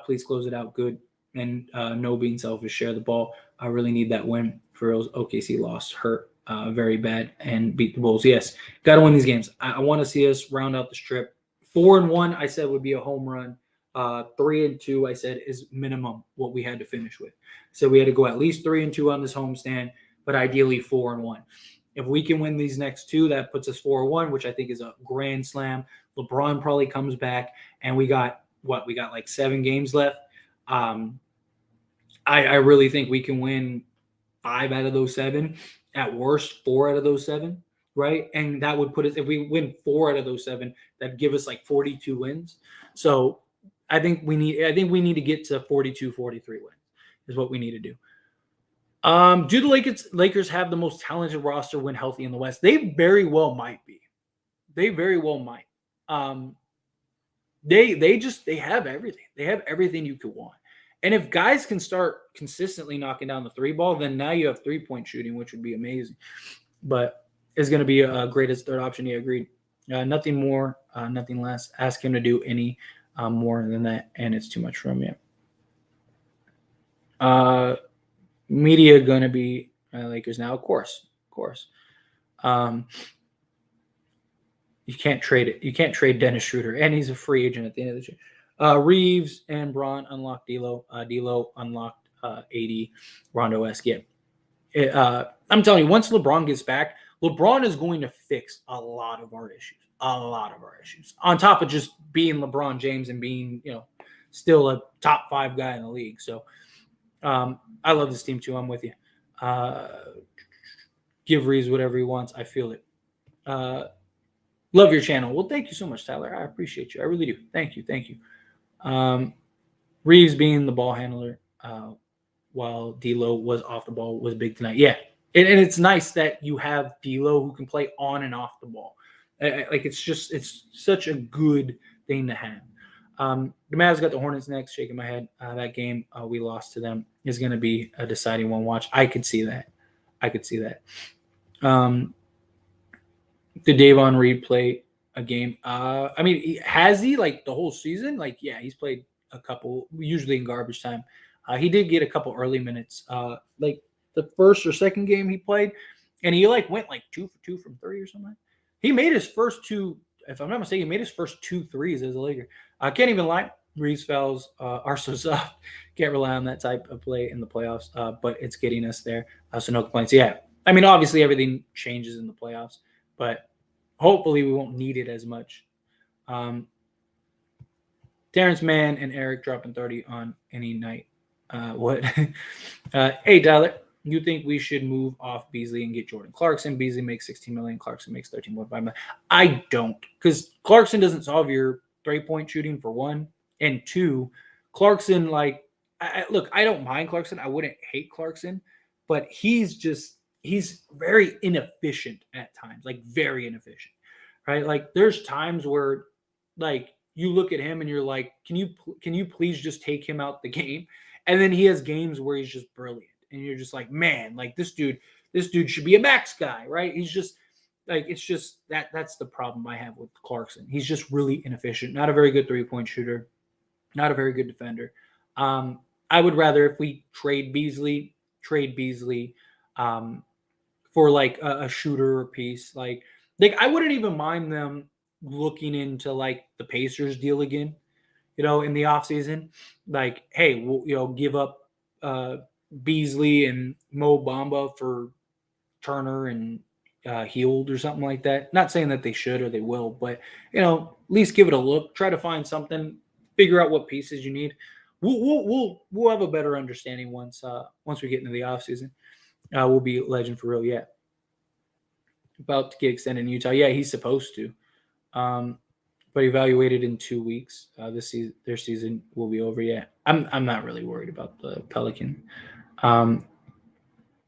Please close it out good, and no being selfish. Share the ball. I really need that win for real. OKC lost, hurt very bad, and beat the Bulls. Yes, got to win these games. I want to see us round out the strip. 4-1, I said, would be a home run. 3-2, I said, is minimum what we had to finish with. So we had to go at least 3-2 on this homestand, but ideally 4-1. If we can win these next 2, that puts us 4-1, which I think is a grand slam. LeBron probably comes back, and we got like 7 games left. I really think we can win 5 out of those 7. At worst, 4 out of those 7, right? And that would put us, if we win 4 out of those 7, that'd give us like 42 wins. So I think we need to get to 42, 43 wins is what we need to do. Do the Lakers have the most talented roster when healthy in the West? They very well might be. They very well might. They have everything. They have everything you could want. And if guys can start consistently knocking down the 3 ball, then now you have 3-point shooting, which would be amazing. But it's going to be a great as third option. Yeah, agreed. Nothing more, nothing less. Ask him to do any more than that, and it's too much for him. Yeah. Media gonna be Lakers now, of course. You can't trade it. You can't trade Dennis Schroeder, and he's a free agent at the end of the year. Reeves and Braun unlocked D'Lo. D'Lo unlocked AD. Rondo-esque. Yeah. I'm telling you, once LeBron gets back, LeBron is going to fix a lot of our issues. On top of just being LeBron James and being, still a top 5 guy in the league. So I love this team too. I'm with you. Give Reeves whatever he wants. I feel it. Love your channel. Well, thank you so much, Tyler. I appreciate you. I really do. Thank you. Reeves being the ball handler while D'Lo was off the ball was big tonight. Yeah. And it's nice that you have D'Lo who can play on and off the ball. It's such a good thing to have. The Mavs got the Hornets next. Shaking my head. That game we lost to them is going to be a deciding one. Watch. I could see that. Did Davon Reed play a game? Has he, like, the whole season? Like, yeah, he's played a couple, usually in garbage time. He did get a couple early minutes. Like the first or second game he played, and he went 2 for 2 from 3 or something. He made his first 2. If I'm not mistaken, he made his first 2 threes as a Laker. I can't even lie. Reeves fouls are so soft. Can't rely on that type of play in the playoffs, but it's getting us there. So no complaints. Yeah. Obviously everything changes in the playoffs, but hopefully we won't need it as much. Terrence Mann and Eric dropping 30 on any night. What? Hey, Tyler, you think we should move off Beasley and get Jordan Clarkson? Beasley makes $16 million. Clarkson makes $13.5 million. I don't, because Clarkson doesn't solve your 3-point shooting for one. And two, Clarkson, like, look, I don't mind Clarkson. I wouldn't hate Clarkson, but he's very inefficient at times, like very inefficient, right? Like there's times where like you look at him and you're like, can you please just take him out the game? And then he has games where he's just brilliant, and you're just like, man, like this dude should be a max guy, right? He's just like it's just that's the problem I have with Clarkson. He's just really inefficient, not a very good 3-point shooter, not a very good defender. I would rather if we trade Beasley um, for like a shooter piece. Like I wouldn't even mind them looking into like the Pacers deal again, in the offseason. Like, hey, we'll, give up uh, Beasley and Mo Bamba for Turner and Healed or something like that. Not saying that they should or they will, but at least give it a look. Try to find something. Figure out what pieces you need. We'll have a better understanding once we get into the offseason. We'll be legend for real. Yeah, about to get extended in Utah. Yeah, he's supposed to. But evaluated in 2 weeks. Their season will be over. Yeah, I'm not really worried about the Pelican. Paul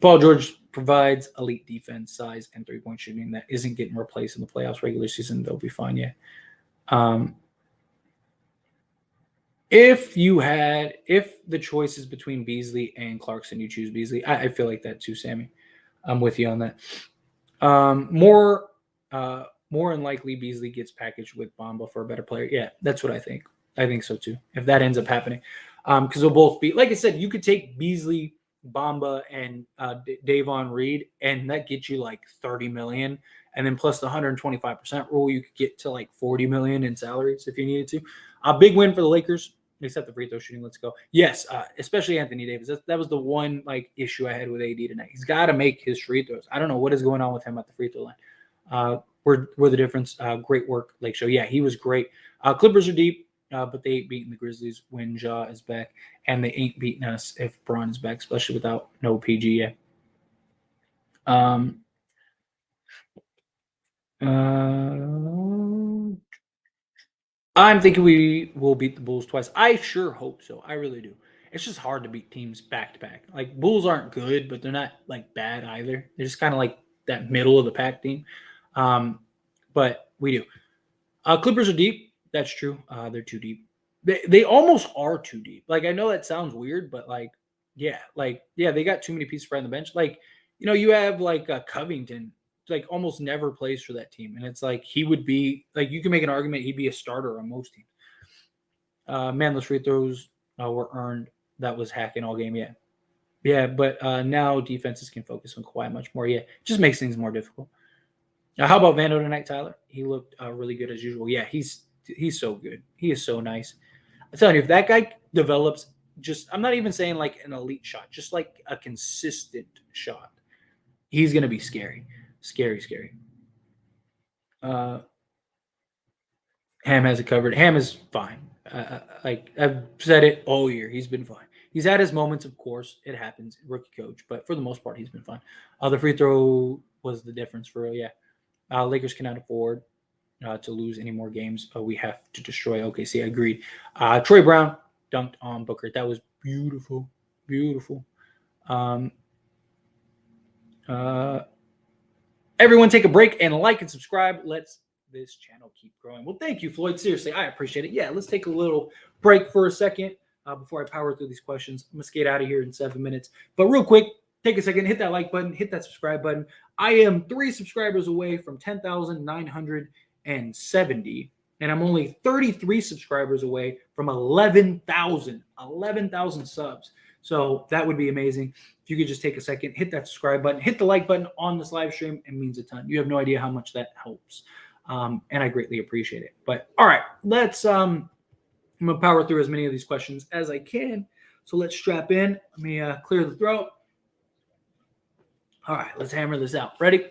George provides elite defense, size, and 3-point shooting that isn't getting replaced in the playoffs. Regular season, they'll be fine. Yeah. If the choice is between Beasley and Clarkson, you choose Beasley. I feel like that too, Sammy. I'm with you on that. More than likely, Beasley gets packaged with Bamba for a better player. Yeah, that's what I think. I think so too. If that ends up happening, because they'll both be, like I said, you could take Beasley, Bamba, and Davon Reed, and that gets you like 30 million, and then plus the 125% rule, you could get to like 40 million in salaries if you needed to. A big win for the Lakers. Except the free throw shooting. Let's go. Yes, especially Anthony Davis. That was the one like issue I had with AD tonight. He's got to make his free throws. I don't know what is going on with him at the free throw line. We're the difference. Great work, Lake Show. Yeah, he was great. Clippers are deep, but they ain't beating the Grizzlies when Ja is back, and they ain't beating us if Braun is back, especially without no PG yet. I'm thinking we will beat the Bulls twice. I sure hope so. I really do. It's just hard to beat teams back to back. Like Bulls aren't good, but they're not like bad either. They're just kind of like that middle of the pack team. But we do. Clippers are deep. That's true. They're too deep. They almost are too deep. Like I know that sounds weird, but like they got too many pieces right on the bench. Like you have like Covington like almost never plays for that team, and it's like he would be like you can make an argument he'd be a starter on most teams. Manless free throws were earned. That was hacking all game. Yeah, but now defenses can focus on Kawhi much more. Yeah, just makes things more difficult. How about Vando tonight, Tyler? He looked really good as usual. Yeah, he's so good. He is so nice. I'm telling you, if that guy develops I'm not even saying like an elite shot, just like a consistent shot, he's going to be scary. Scary. Ham has it covered. Ham is fine. Like I've said it all year. He's been fine. He's had his moments, of course. It happens. Rookie coach. But for the most part, he's been fine. The free throw was the difference for real. Yeah. Lakers cannot afford to lose any more games. We have to destroy OKC. Agreed. Troy Brown dunked on Booker. That was beautiful. Beautiful. Everyone take a break and like and subscribe. Let's this channel keep growing. Well, thank you, Floyd. Seriously, I appreciate it. Yeah, let's take a little break for a second before I power through these questions. I'm going to skate out of here in 7 minutes. But real quick, take a second, hit that like button, hit that subscribe button. I am 3 subscribers away from 10,970, and I'm only 33 subscribers away from 11,000 subs. So that would be amazing. If you could just take a second, hit that subscribe button, hit the like button on this live stream. It means a ton. You have no idea how much that helps. And I greatly appreciate it. But all right, I'm going to power through as many of these questions as I can. So let's strap in. Let me clear the throat. All right, let's hammer this out. Ready?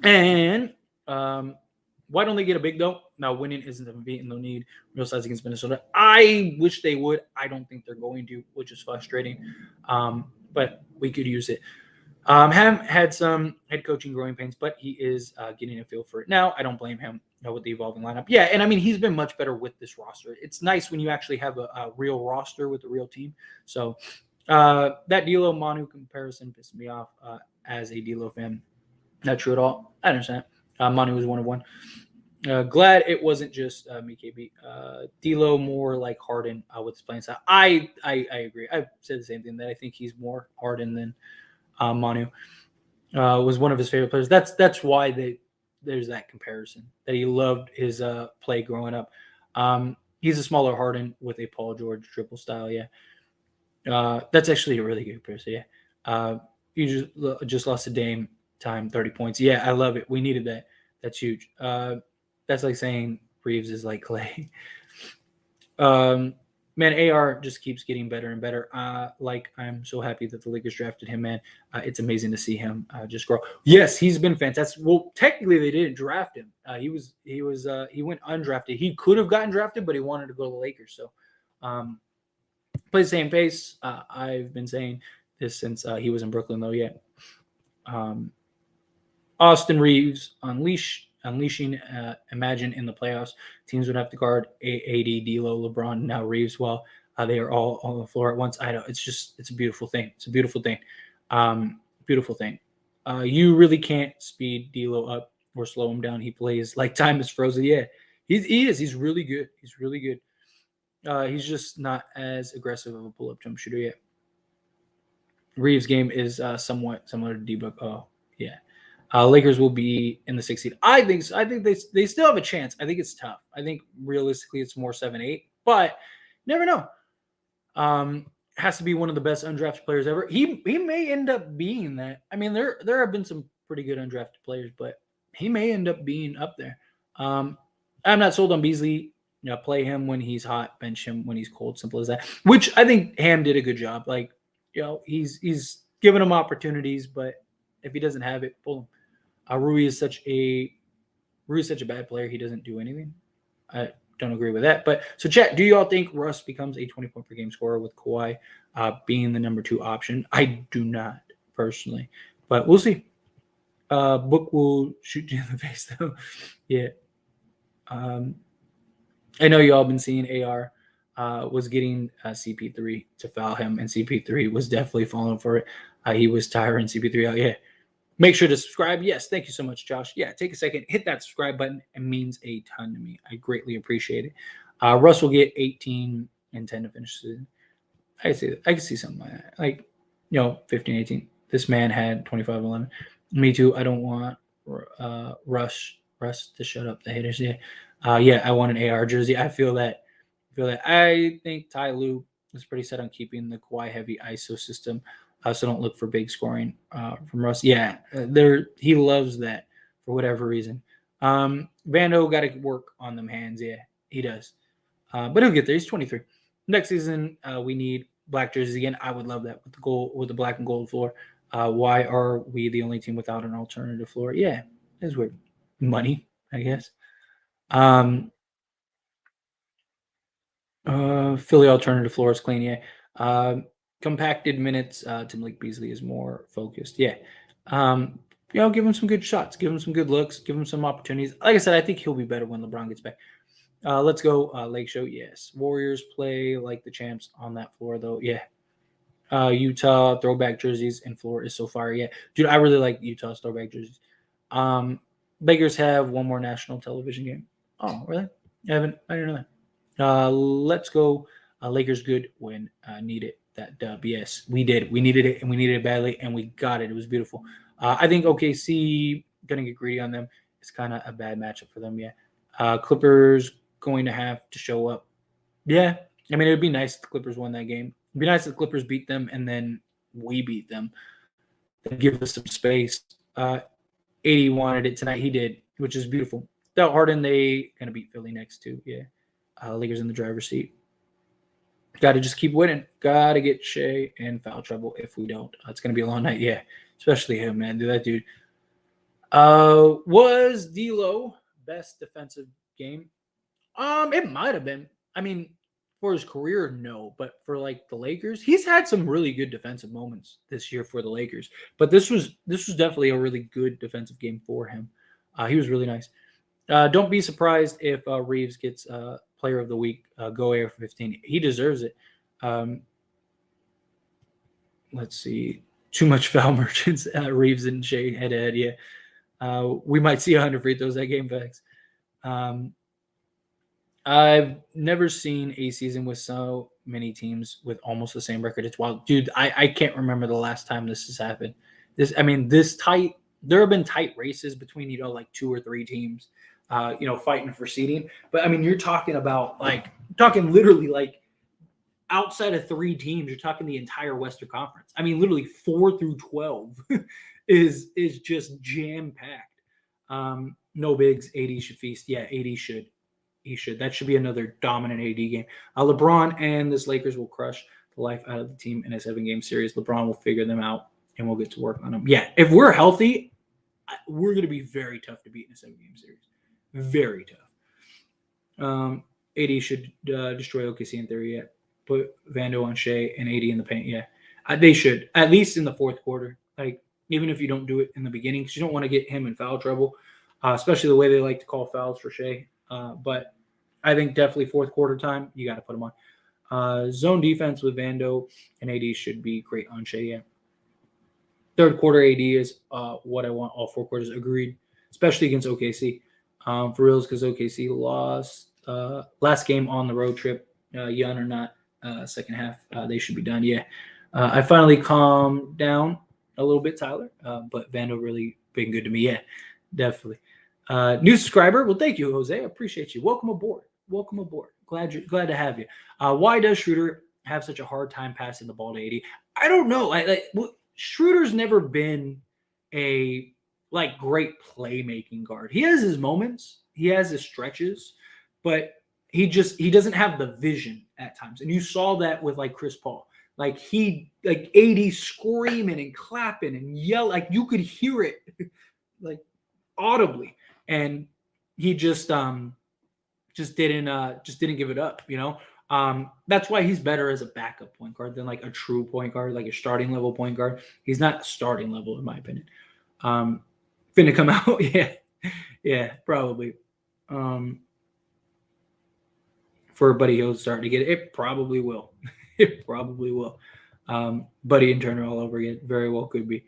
And why don't they get a big though? Now, winning isn't a beat and no need. Real size against Minnesota. I wish they would. I don't think they're going to, which is frustrating. But we could use it. Ham had some head coaching growing pains, but he is getting a feel for it now. I don't blame him with the evolving lineup. Yeah, and I mean, he's been much better with this roster. It's nice when you actually have a real roster with a real team. So that D'Lo Manu comparison pissed me off as a D'Lo fan. Not true at all. I understand. Manu was one of one. Glad it wasn't just me, KB. D'Lo more like Harden with his playing style. I agree. I've said the same thing, that I think he's more Harden than Manu. Was one of his favorite players. That's why there's that comparison, that he loved his play growing up. He's a smaller Harden with a Paul George triple style. Yeah, that's actually a really good comparison. Yeah, you just lost to Dame time 30 points. Yeah, I love it. We needed that. That's huge. That's like saying Reeves is like Clay. Man, AR just keeps getting better and better. Like, I'm so happy that the Lakers drafted him, man. It's amazing to see him just grow. Yes, he's been fantastic. Well, technically they didn't draft him. He went undrafted. He could have gotten drafted, but he wanted to go to the Lakers. So, play the same pace. I've been saying this since he was in Brooklyn, though. Yeah. Austin Reeves unleashing Imagine in the playoffs. Teams would have to guard AD, D'Lo, LeBron, now Reeves. Well, they are all on the floor at once. I know, it's a beautiful thing. It's a beautiful thing. Beautiful thing. You really can't speed D'Lo up or slow him down. He plays like time is frozen. Yeah, he is. He's really good. He's really good. He's just not as aggressive of a pull-up jump shooter yet. Reeves' game is somewhat similar to D-Book. Oh, yeah. Lakers will be in the 6th seed. I think so. I think they still have a chance. I think it's tough. I think realistically it's more 7-8, but never know. Has to be one of the best undrafted players ever. He may end up being that. I mean, there have been some pretty good undrafted players, but he may end up being up there. I'm not sold on Beasley. Play him when he's hot, bench him when he's cold. Simple as that. Which I think Ham did a good job. Like, he's giving him opportunities, but if he doesn't have it, pull him. Rui is such a bad player. He doesn't do anything. I don't agree with that. But so, chat, do you all think Russ becomes a 20-point per game scorer with Kawhi being the number 2 option? I do not, personally, but we'll see. Book will shoot you in the face, though. Yeah. I know you all been seeing AR was getting CP3 to foul him, and CP3 was definitely falling for it. He was tiring CP3 out. Yeah. Make sure to subscribe. Yes, thank you so much, Josh. Yeah, take a second, hit that subscribe button. It means a ton to me. I greatly appreciate it. Russ will get 18 and 10 to finish the season. I can see something like that. Like, 15, 18. This man had 25, 11. Me too. I don't want Russ to shut up the haters. Yeah. I want an AR jersey. I feel that. I think Ty Lue is pretty set on keeping the Kawhi heavy ISO system. So don't look for big scoring from Russ. Yeah, he loves that for whatever reason. Vando got to work on them hands. Yeah, he does. But he'll get there. He's 23. Next season, we need black jerseys again. I would love that with the black and gold floor. Why are we the only team without an alternative floor? Yeah, it's weird. Money, I guess. Philly alternative floor is clean. Yeah. Compacted minutes to Malik Beasley is more focused. Yeah. Give him some good shots, give him some good looks, give him some opportunities. Like I said, I think he'll be better when LeBron gets back. Let's go Lake Show. Yes. Warriors play like the champs on that floor, though. Yeah. Utah throwback jerseys and floor is so fire. Yeah. Dude, I really like Utah's throwback jerseys. Lakers have one more national television game. Oh, really? I didn't know that. Let's go. Lakers good when needed. That dub. Yes, we did. We needed it, and we needed it badly, and we got it. It was beautiful. I think OKC going to get greedy on them. It's kind of a bad matchup for them. Yeah. Clippers going to have to show up. Yeah. I mean, it would be nice if the Clippers won that game. It'd be nice if the Clippers beat them, and then we beat them. That'd give us some space. 80 wanted it tonight. He did, which is beautiful. Without Harden, they going to beat Philly next, too. Yeah. Lakers in the driver's seat. Got to just keep winning. Got to get Shea in foul trouble if we don't. It's going to be a long night. Yeah, especially him, man. That dude. Was D'Lo best defensive game? It might have been. I mean, For his career, no, but for like the Lakers, he's had some really good defensive moments this year for the Lakers. But this was definitely a really good defensive game for him. He was really nice. Don't be surprised if Reeves gets Player of the Week. Go Air for 15. He deserves it. Um, let's see. Too much foul merchants. Reeves and Shea head to head. Yeah, we might see 100 free throws at Game Facts. I've never seen a season with so many teams with almost the same record. It's wild, dude. I can't remember the last time this has happened. This tight. There have been tight races between like 2 or 3 teams, fighting for seeding. But I mean, you're talking about talking literally like outside of 3 teams, you're talking the entire Western Conference. I mean, literally 4 through 12 is just jam packed. No bigs. AD should feast. Yeah, AD should. He should. That should be another dominant AD game. LeBron and this Lakers will crush the life out of the team in a 7-game series. LeBron will figure them out, and we'll get to work on them. Yeah, if we're healthy, we're going to be very tough to beat in a 7-game series. Very tough. AD should destroy OKC in theory. Yeah, put Vando on Shea and AD in the paint. Yeah, they should, at least in the fourth quarter. Like, even if you don't do it in the beginning, because you don't want to get him in foul trouble, especially the way they like to call fouls for Shea. But I think definitely fourth quarter time, you got to put him on. Zone defense with Vando and AD should be great on Shea. Yeah. Third quarter AD is what I want. All 4 quarters, agreed, especially against OKC. For reals, because OKC lost last game on the road trip. Young or not, second half, they should be done. Yeah. I finally calmed down a little bit, Tyler, but Vando really been good to me. Yeah, definitely. New subscriber. Well, thank you, Jose. I appreciate you. Welcome aboard. Welcome aboard. Glad to have you. Why does Schroeder have such a hard time passing the ball to AD? I don't know. Schroeder's never been a great playmaking guard. He has his moments. He has his stretches, but he doesn't have the vision at times. And you saw that with Chris Paul. AD screaming and clapping and yell, you could hear it audibly. And he just didn't give it up, That's why he's better as a backup point guard than a true point guard, a starting level point guard. He's not starting level in my opinion. Finna come out, yeah, probably. For Buddy Hield starting to get it, it probably will. It probably will. Buddy and Turner all over again, very well could be.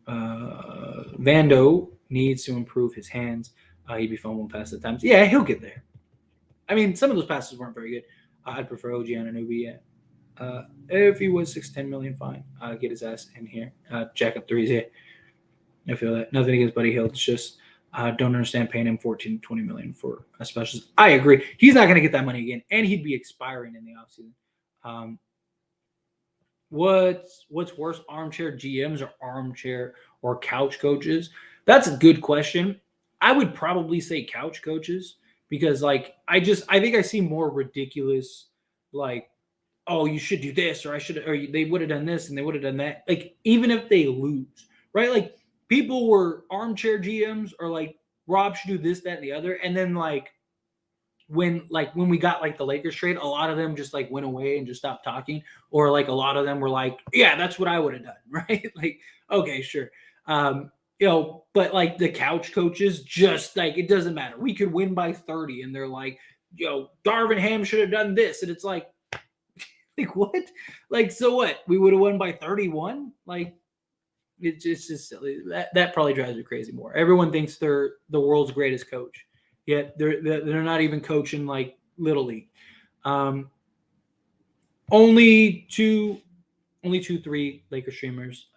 Vando needs to improve his hands. He'd be fumbling past at times. Yeah, he'll get there. I mean, some of those passes weren't very good. I'd prefer OG Anunoby. Yeah. If he was 6-10 million, fine. Get his ass in here. Jack up threes. Yeah, I feel that. Nothing against Buddy Hield. It's just don't understand paying him 14, 20 million for a specialist. I agree. He's not going to get that money again, and he'd be expiring in the offseason. What's worse, armchair GMs or armchair or couch coaches? That's a good question. I would probably say couch coaches because I think I see more ridiculous oh, you should do this or they would have done this and they would have done that. Even if they lose, right? People were armchair GMs or Rob should do this, that, and the other. And then when we got the Lakers trade, a lot of them just went away and just stopped talking, or a lot of them were yeah, that's what I would have done, right? Okay, sure. But the couch coaches just it doesn't matter. We could win by 30, and they're Darvin Ham should have done this, and it's what? So what? We would have won by 31? It's just silly. That probably drives me crazy more. Everyone thinks they're the world's greatest coach. Yet they're not even coaching Little League. Only two, 3 Laker streamers,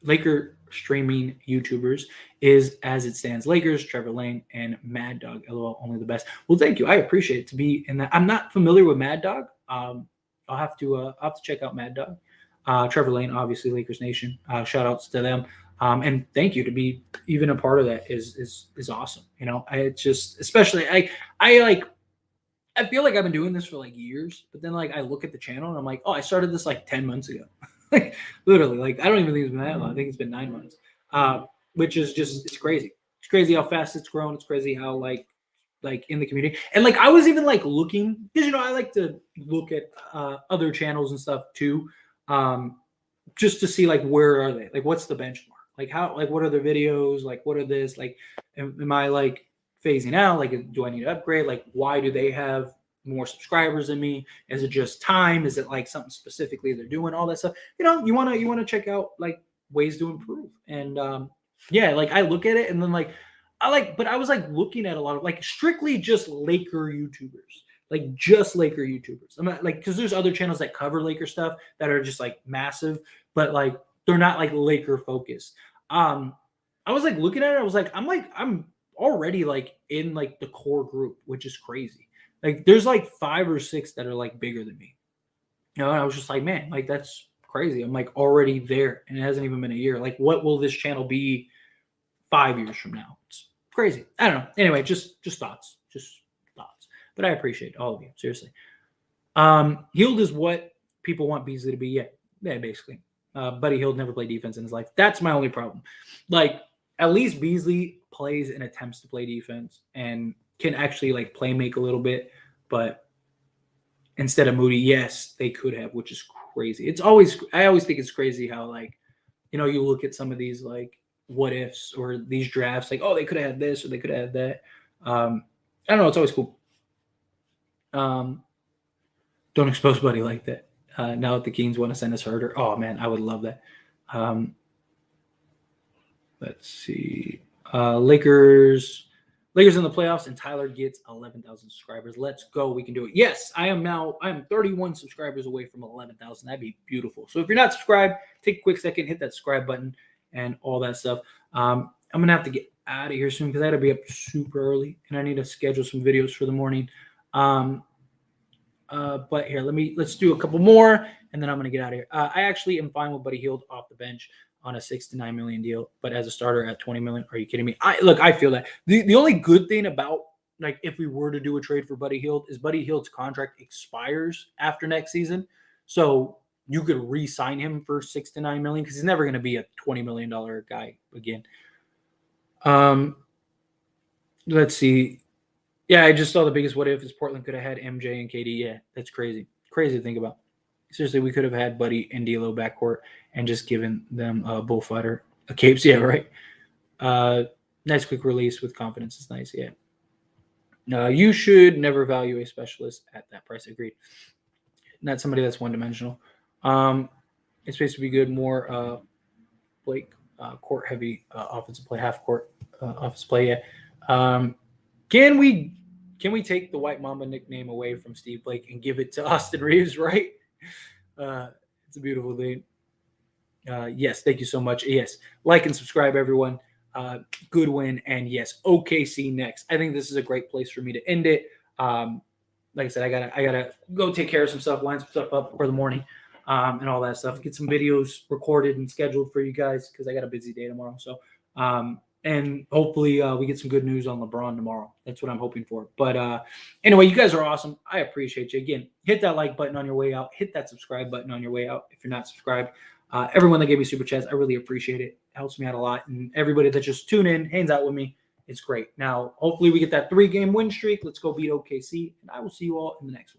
Laker streaming YouTubers is as it stands. Lakers, Trevor Lane, and Mad Dog. LOL, only the best. Well, thank you. I appreciate it to be in that. I'm not familiar with Mad Dog. I'll have to check out Mad Dog. Trevor Lane, obviously Lakers Nation. Shout outs to them. And thank you to be even a part of that is awesome. I just, especially I feel like I've been doing this for years, but then I look at the channel and I'm oh, I started this 10 months ago. Literally, I don't even think it's been that long. I think it's been 9 months. Which is just, it's crazy. It's crazy how fast it's grown. It's crazy how like in the community. And like I was even like looking, because I like to look at other channels and stuff too, just to see like where are they, like what's the benchmark, like how, like what are their videos, like what are this, like am I like phasing out, like do I need to upgrade, like why do they have more subscribers than me, is it just time, is it like something specifically they're doing, all that stuff. You want to check out like ways to improve. And yeah, like I look at it and then like but I was like looking at a lot of like strictly just Laker YouTubers, like just Laker YouTubers. I'm not like, because there's other channels that cover Laker stuff that are just like massive, but like they're not like Laker focused. I was like looking at it, I was like, I'm already like in like the core group, which is crazy. Like there's like 5 or 6 that are like bigger than me. And I was just like, man, like that's crazy. I'm like already there, and it hasn't even been a year. Like, what will this channel be 5 years from now? It's crazy. I don't know. Anyway, just thoughts. But I appreciate all of you, seriously. Hield is what people want Beasley to be. Yeah, basically. Buddy Hield never played defense in his life. That's my only problem. Like, at least Beasley plays and attempts to play defense and can actually like play make a little bit. But instead of Moody, yes, they could have, which is crazy. I always think it's crazy how like, you look at some of these like what ifs or these drafts, like, oh, they could have had this or they could have had that. I don't know. It's always cool. Don't expose Buddy like that. Now that the Kings want to send us Herder, oh man, I would love that. Let's see. Lakers in the playoffs, and Tyler gets 11,000 subscribers. Let's go. We can do it. Yes, I am 31 subscribers away from 11,000. That'd be beautiful. So if you're not subscribed, take a quick second, hit that subscribe button and all that stuff. I'm going to have to get out of here soon because I got to be up super early and I need to schedule some videos for the morning. But here, let's do a couple more and then I'm going to get out of here. I actually am fine with Buddy Hield off the bench on a $6 to $9 million deal, but as a starter at $20 million, are you kidding me? I feel that the only good thing about like if we were to do a trade for Buddy Hield is Buddy Hield's contract expires after next season, so you could re-sign him for $6 to $9 million because he's never going to be a $20 million guy again. Let's see. Yeah, I just saw the biggest what if is Portland could have had MJ and KD. Yeah, that's crazy. Crazy to think about. Seriously, we could have had Buddy and D'Lo backcourt and just given them a bullfighter, a capes. Yeah, right. Nice quick release with confidence is nice. Yeah. You should never value a specialist at that price. Agreed. Not somebody that's one-dimensional. It's supposed to be good, more Blake court heavy offensive play, half court offensive play. Yeah. Can we take the White Mamba nickname away from Steve Blake and give it to Austin Reeves? Right. It's a beautiful thing. Yes, thank you so much. Yes, like and subscribe, everyone. Good win, and yes, OKC next. I think this is a great place for me to end it. Like I said, I gotta go take care of some stuff, line some stuff up for the morning, and all that stuff. Get some videos recorded and scheduled for you guys because I got a busy day tomorrow. So, and hopefully we get some good news on LeBron tomorrow. That's what I'm hoping for. But anyway, you guys are awesome. I appreciate you. Again, hit that like button on your way out. Hit that subscribe button on your way out if you're not subscribed. Everyone that gave me super chats, I really appreciate it. It helps me out a lot. And everybody that just tune in, hangs out with me, it's great. Now, hopefully we get that 3-game win streak. Let's go beat OKC. And I will see you all in the next one.